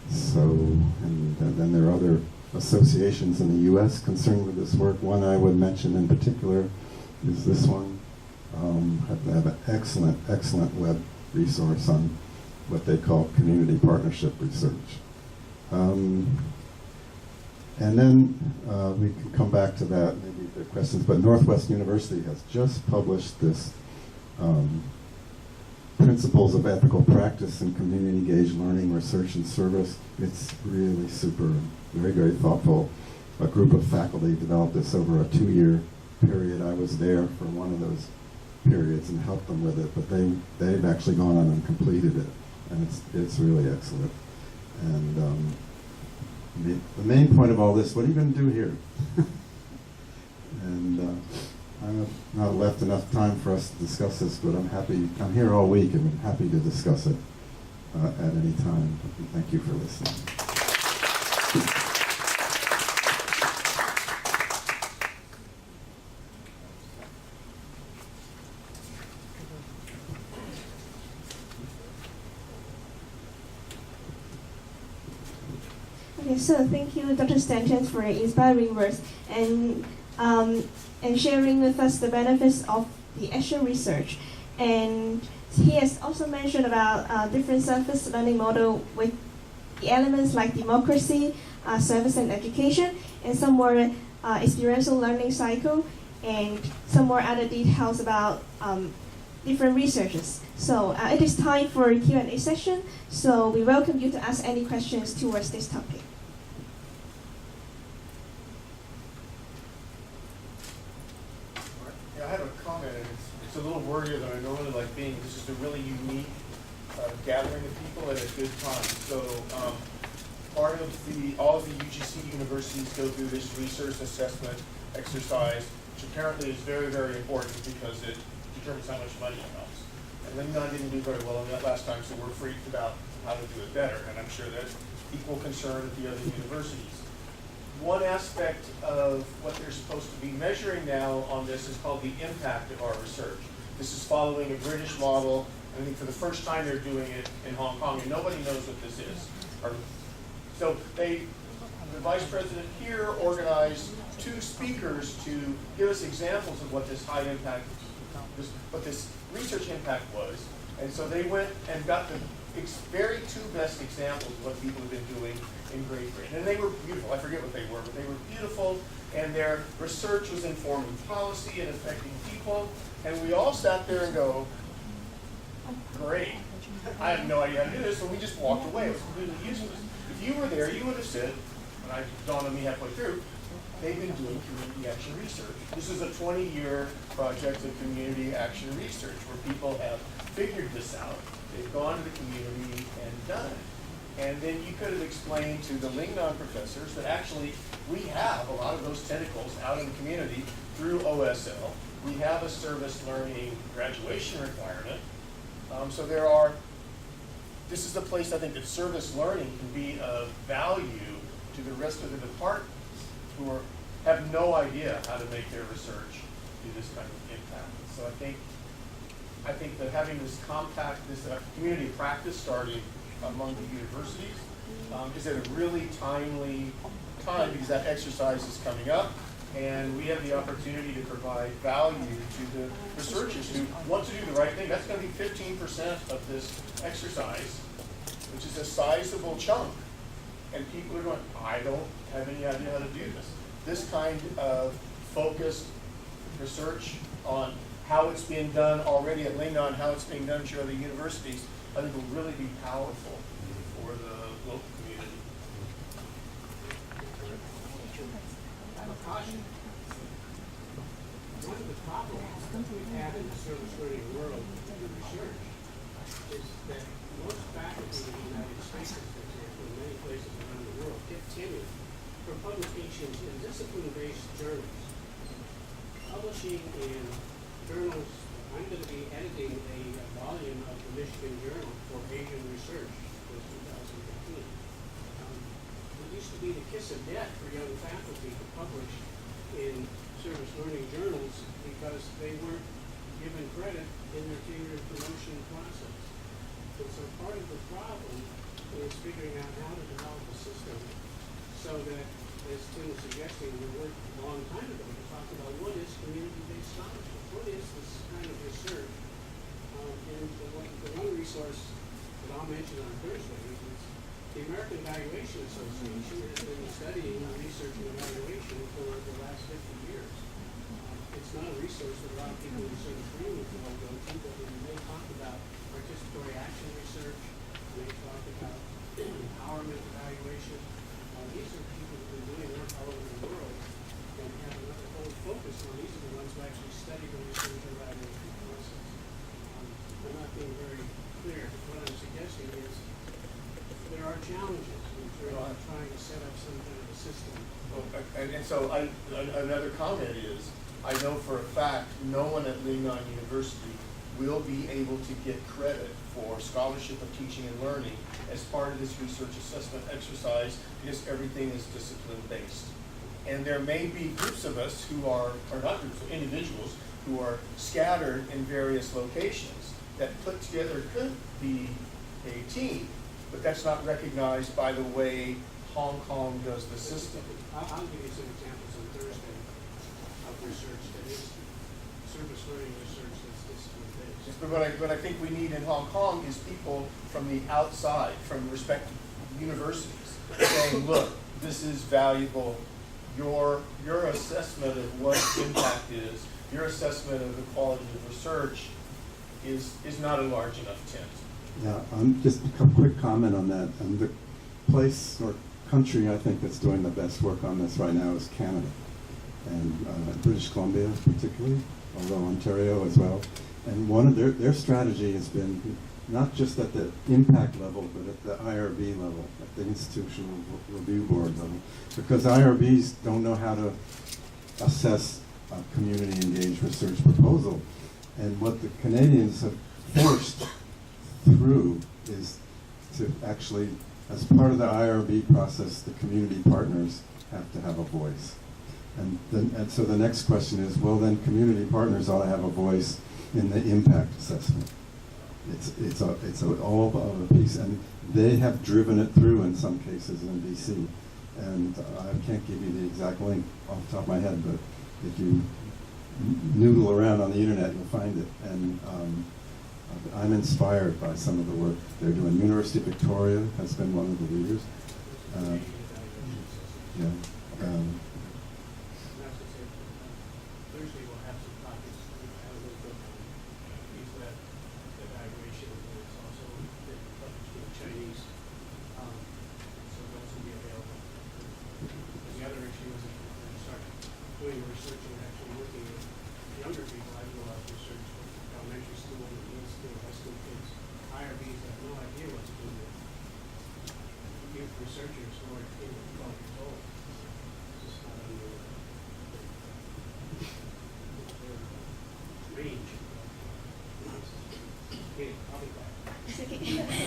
So, and then there are other associations in the U.S. concerned with this work. One I would mention in particular is this one. They have an excellent, excellent web resource on what they call community partnership research. And then we can come back to that, maybe if there are questions, but Northwest University has just published this Principles of Ethical Practice in Community Engaged Learning, Research, and Service. It's really super, very, very thoughtful. A group of faculty developed this over a 2-year period. I was there for one of those periods and helped them with it, but they've actually gone on and completed it, and it's really excellent. And the main point of all this, what are you going to do here? And I've not left enough time for us to discuss this, but I'm here all week and I'm happy to discuss it at any time. And thank you for listening. Okay, so thank you, Dr. Stanton, for your inspiring words and sharing with us the benefits of the actual research. And he has also mentioned about different service learning model with the elements like democracy, service and education, and some more experiential learning cycle, and some more other details about different researches. So it is time for a Q&A session. So we welcome you to ask any questions towards this topic. I have a comment, and it's a little worrier than I normally like being. This is a really unique gathering of people at a good time. So all of the UGC universities go through this research assessment exercise, which apparently is very, very important because it determines how much money it costs. And Lingnan didn't do very well on that last time, so we're freaked about how to do it better. And I'm sure that's equal concern at the other universities. One aspect of what they're supposed to be measuring now on this is called the impact of our research. This is following a British model. I think for the first time they're doing it in Hong Kong, and nobody knows what this is. So the vice president here organized 2 speakers to give us examples of what this high impact, what this research impact was. And so they went and got the very 2 best examples of what people have been doing in Great Britain. And they were beautiful. I forget what they were, but they were beautiful. And their research was informing policy and affecting people. And we all sat there and go, great. I have no idea how to do this. And we just walked away. It was completely useless. If you were there, you would have said, and I dawned on me halfway through, they've been doing community action research. This is a 20-year project of community action research where people have figured this out. They've gone to the community and done it. And then you could have explained to the Lingnan professors that actually we have a lot of those tentacles out in the community through OSL. We have a service learning graduation requirement. So this is the place I think that service learning can be of value to the rest of the departments who have no idea how to make their research do this kind of impact. So I think that having this community practice starting among the universities is at a really timely time because that exercise is coming up, and we have the opportunity to provide value to the researchers who want to do the right thing. That's going to be 15% of this exercise, which is a sizable chunk. And people are going, I don't have any idea how to do this. This kind of focused research on how it's being done already at Lingnan, how it's being done at your other universities, I think will really be powerful for the local community. have a caution. One of the problems we've had in the service learning world in research is that most faculty in the United States, for example, in many places around the world, get tenure for publications in discipline-based journals. Publishing in journals, I'm going to be editing a volume of the Michigan Journal for Asian Research for 2015. It used to be the kiss of death for young faculty to publish in service learning journals because they weren't given credit in their tenure and promotion process. And so part of the problem is figuring out how to develop a system so that, as Tim was suggesting, we worked a long time ago to talk about what is community-based scholarship, what is this kind of research. And the one resource that I'll mention on Thursday is the American Evaluation Association has been studying research and evaluation for the last 50 years. It's not a resource that a lot of people in service learning will go to, but when they talk about participatory action research, and they talk about empowerment evaluation, these are people who've been doing work all over the world and have another whole focus on. These are the ones who actually study the research and evaluation process. I'm not being very clear, but what I'm suggesting is there are challenges in terms of trying to set up some kind of a system. Well, and so another comment is, I know for a fact no one at Lingnan University will be able to get credit for scholarship of teaching and learning as part of this research assessment exercise because everything is discipline-based. And there may be groups of us who are, or not groups, but individuals who are scattered in various locations that put together could be a team, but that's not recognized by the way Hong Kong does the system. I'll give you some examples on Thursday of research that is service learning research that's discipline-based. Yes, but what I think we need in Hong Kong is people from the outside, from respective universities, saying, look, this is valuable. Your assessment of what impact is, your assessment of the quality of research is not a large enough tent. Yeah, just a quick comment on that. The place or country I think that's doing the best work on this right now is Canada, and British Columbia particularly, although Ontario as well. And one of their strategy has been not just at the impact level, but at the IRB level, at the Institutional Review Board level, because IRBs don't know how to assess a community-engaged research proposal. And what the Canadians have forced through is to actually, as part of the IRB process, the community partners have to have a voice. And so the next question is, well, then community partners ought to have a voice in the impact assessment. It's all of a piece, and they have driven it through in some cases in BC. And I can't give you the exact link off the top of my head, but if you noodle around on the internet, you'll find it. And I'm inspired by some of the work they're doing. University of Victoria has been one of the leaders. Thursday we'll have some copies. I have a little book on these evaluation, and it's also been published in Chinese, so those will be available. And the other issue is that when you start doing research and actually working with younger people, I do a lot of research with elementary school and middle school, high school kids. IRBs have no idea what to do with youth researchers who are 12 years old. It's just not under range. Okay, I'll be back. It's okay.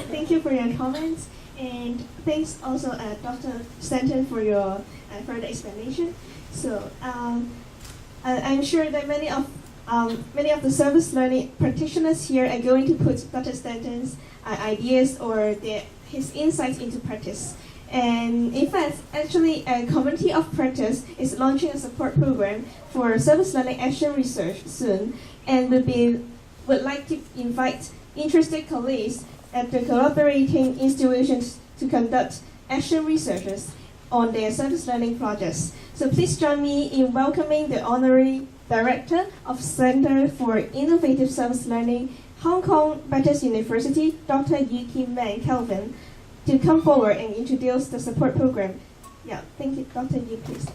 Thank you for your comments, and thanks also Dr. Stanton for your further explanation. So I'm sure that many of the service learning practitioners here are going to put Dr. Stanton's ideas or his insights into practice. And in fact, actually, a community of practice is launching a support program for service learning action research soon, and would like to invite interested colleagues at the collaborating institutions to conduct action researches on their service learning projects. So please join me in welcoming the Honorary Director of Center for Innovative Service Learning, Hong Kong Baptist University, Dr. Yu Kim Man Kelvin, to come forward and introduce the support program. Yeah, thank you, Dr. Yu, please.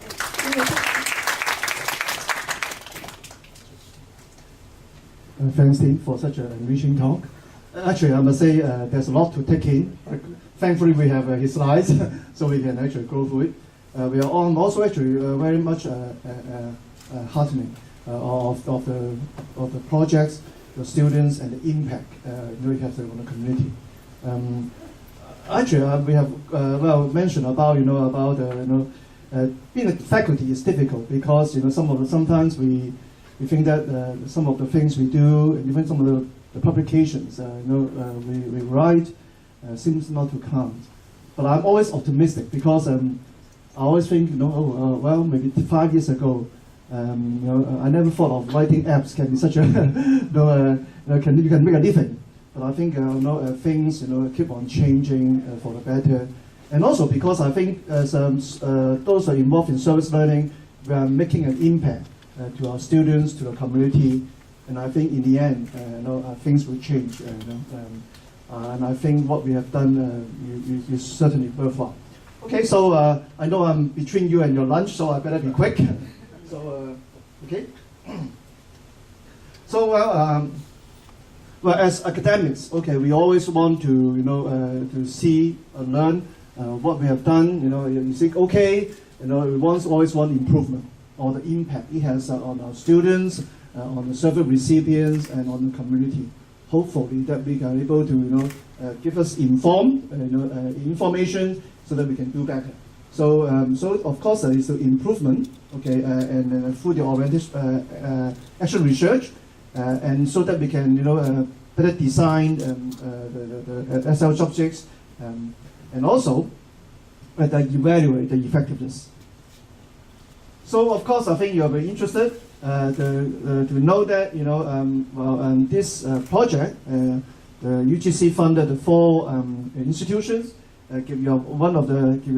Thanks, Steve, for such an enriching talk. Actually, I must say there's a lot to take in. Thankfully, we have his slides, so we can actually go through it. We are also actually very much heartening of the projects, the students, and the impact it has on the community. Actually, we have mentioned about being a faculty is difficult because sometimes we think that some of the things we do, and even some of the publications we write seems not to count. But I'm always optimistic because I always think maybe 5 years ago I never thought of writing apps can be such a you can make a living. But I think things keep on changing for the better, and also because I think as those are involved in service learning, we are making an impact to our students, to the community, and I think in the end, things will change. And I think what we have done is certainly worthwhile. Okay, so I know I'm between you and your lunch, so I better be quick. So okay. So well, as academics, okay, we always want to see and learn what we have done. You think, okay, we always want improvement or the impact it has on our students, on the service recipients, and on the community. Hopefully, that we are able to give us information so that we can do better. So, so of course, there is the improvement, okay, and through the oriented action research, and so that we can, better design the SL subjects, and also evaluate the effectiveness. So, of course, I think you are very interested to know that, this project, the UGC funded the 4 institutions. Give you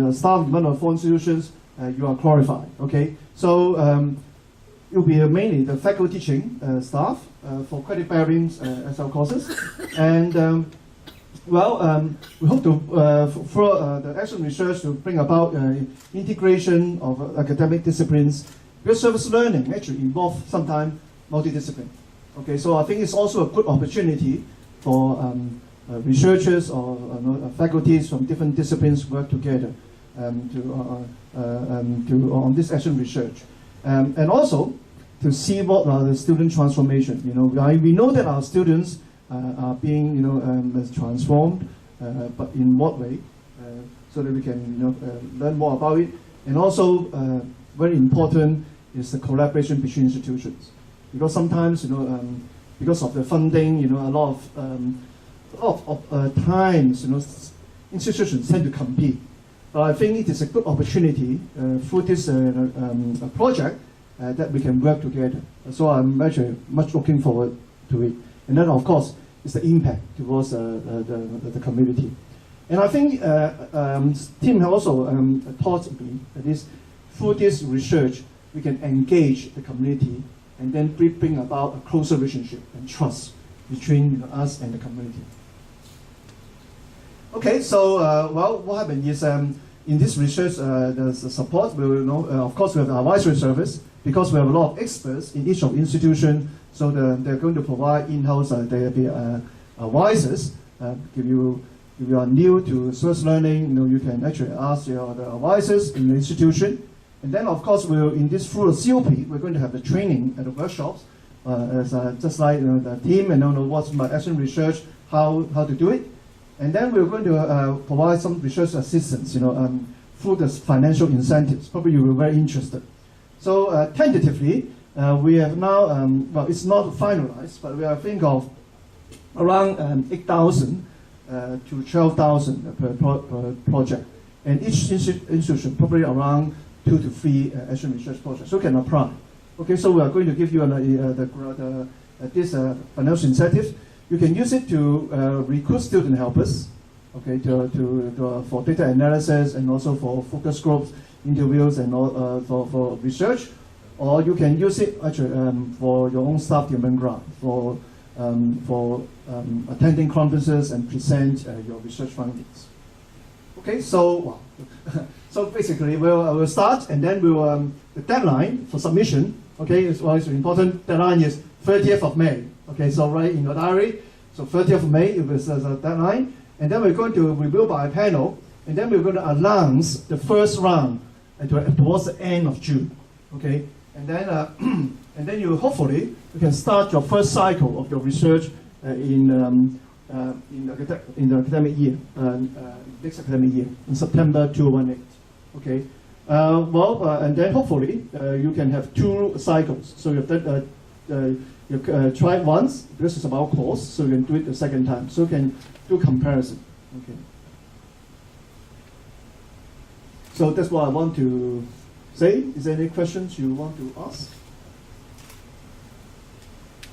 a staff in one of the 4 institutions, you are qualified. Okay, so it will be mainly the faculty teaching staff for credit bearing SL courses, and we hope to for the action research to bring about integration of academic disciplines. Because service learning actually involves sometimes multidiscipline. Okay, so I think it's also a good opportunity for researchers or faculties from different disciplines work together on this action research, and also to see what are the student transformation. We know that our students are being transformed, but in what way? So that we can learn more about it, and also very important is the collaboration between institutions, because sometimes because of the funding, a lot of times institutions tend to compete. But I think it is a good opportunity through this project that we can work together. So I'm actually much looking forward to it. And then of course is the impact towards the community. And I think Tim also taught me that through this research we can engage the community and then bring about a closer relationship and trust between us and the community. Okay, so what happened is in this research there's a support. Of course, we have the advisory service because we have a lot of experts in each of the institutions. So they're going to provide in-house advisors. If you are new to service learning, you can actually ask the advisors in the institution. And then, of course, through the COP, we're going to have the training at the workshops, just like the team and what's my action research, how to do it. And then we're going to provide some research assistance, through the financial incentives. Probably you were very interested. So tentatively, we have now, it's not finalized, but we are thinking of around 8,000 to 12,000 per project. And each institution probably around 2 to 3 action research projects, so can apply. Okay, so we are going to give you this financial incentive. You can use it to recruit student helpers, okay, for data analysis and also for focus groups, interviews, and for research. Or you can use it actually for your own staff development grant, for attending conferences and present your research findings. Okay, so so basically we'll start, and then we'll the deadline for submission. Okay, is always important. Deadline is 30th of May. Okay, so write in your diary. So 30th of May is the deadline, and then we're going to review by a panel, and then we're going to announce the first round towards the end of June. Okay, and then and then you hopefully you can start your first cycle of your research in the academic year, next academic year, in September 2018. Okay, and then hopefully you can have 2 cycles. So you try it once because it's about course, so you can do it the second time. So you can do comparison. Okay. So that's what I want to say. Is there any questions you want to ask?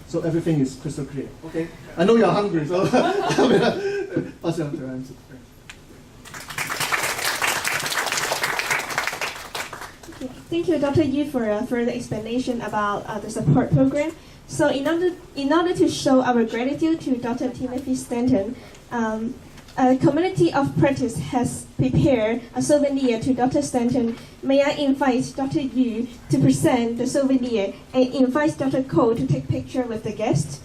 So everything is crystal clear. Okay. I know you're hungry, so pass it on to answer. Thank you, Dr. Yu, for a further explanation about the support program. So in order to show our gratitude to Dr. Timothy Stanton, a community of practice has prepared a souvenir to Dr. Stanton. May I invite Dr. Yu to present the souvenir and invite Dr. Ko to take picture with the guest?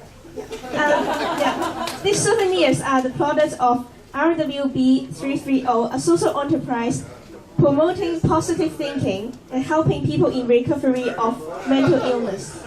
These souvenirs are the products of RWB 330, a social enterprise promoting positive thinking and helping people in recovery of mental illness.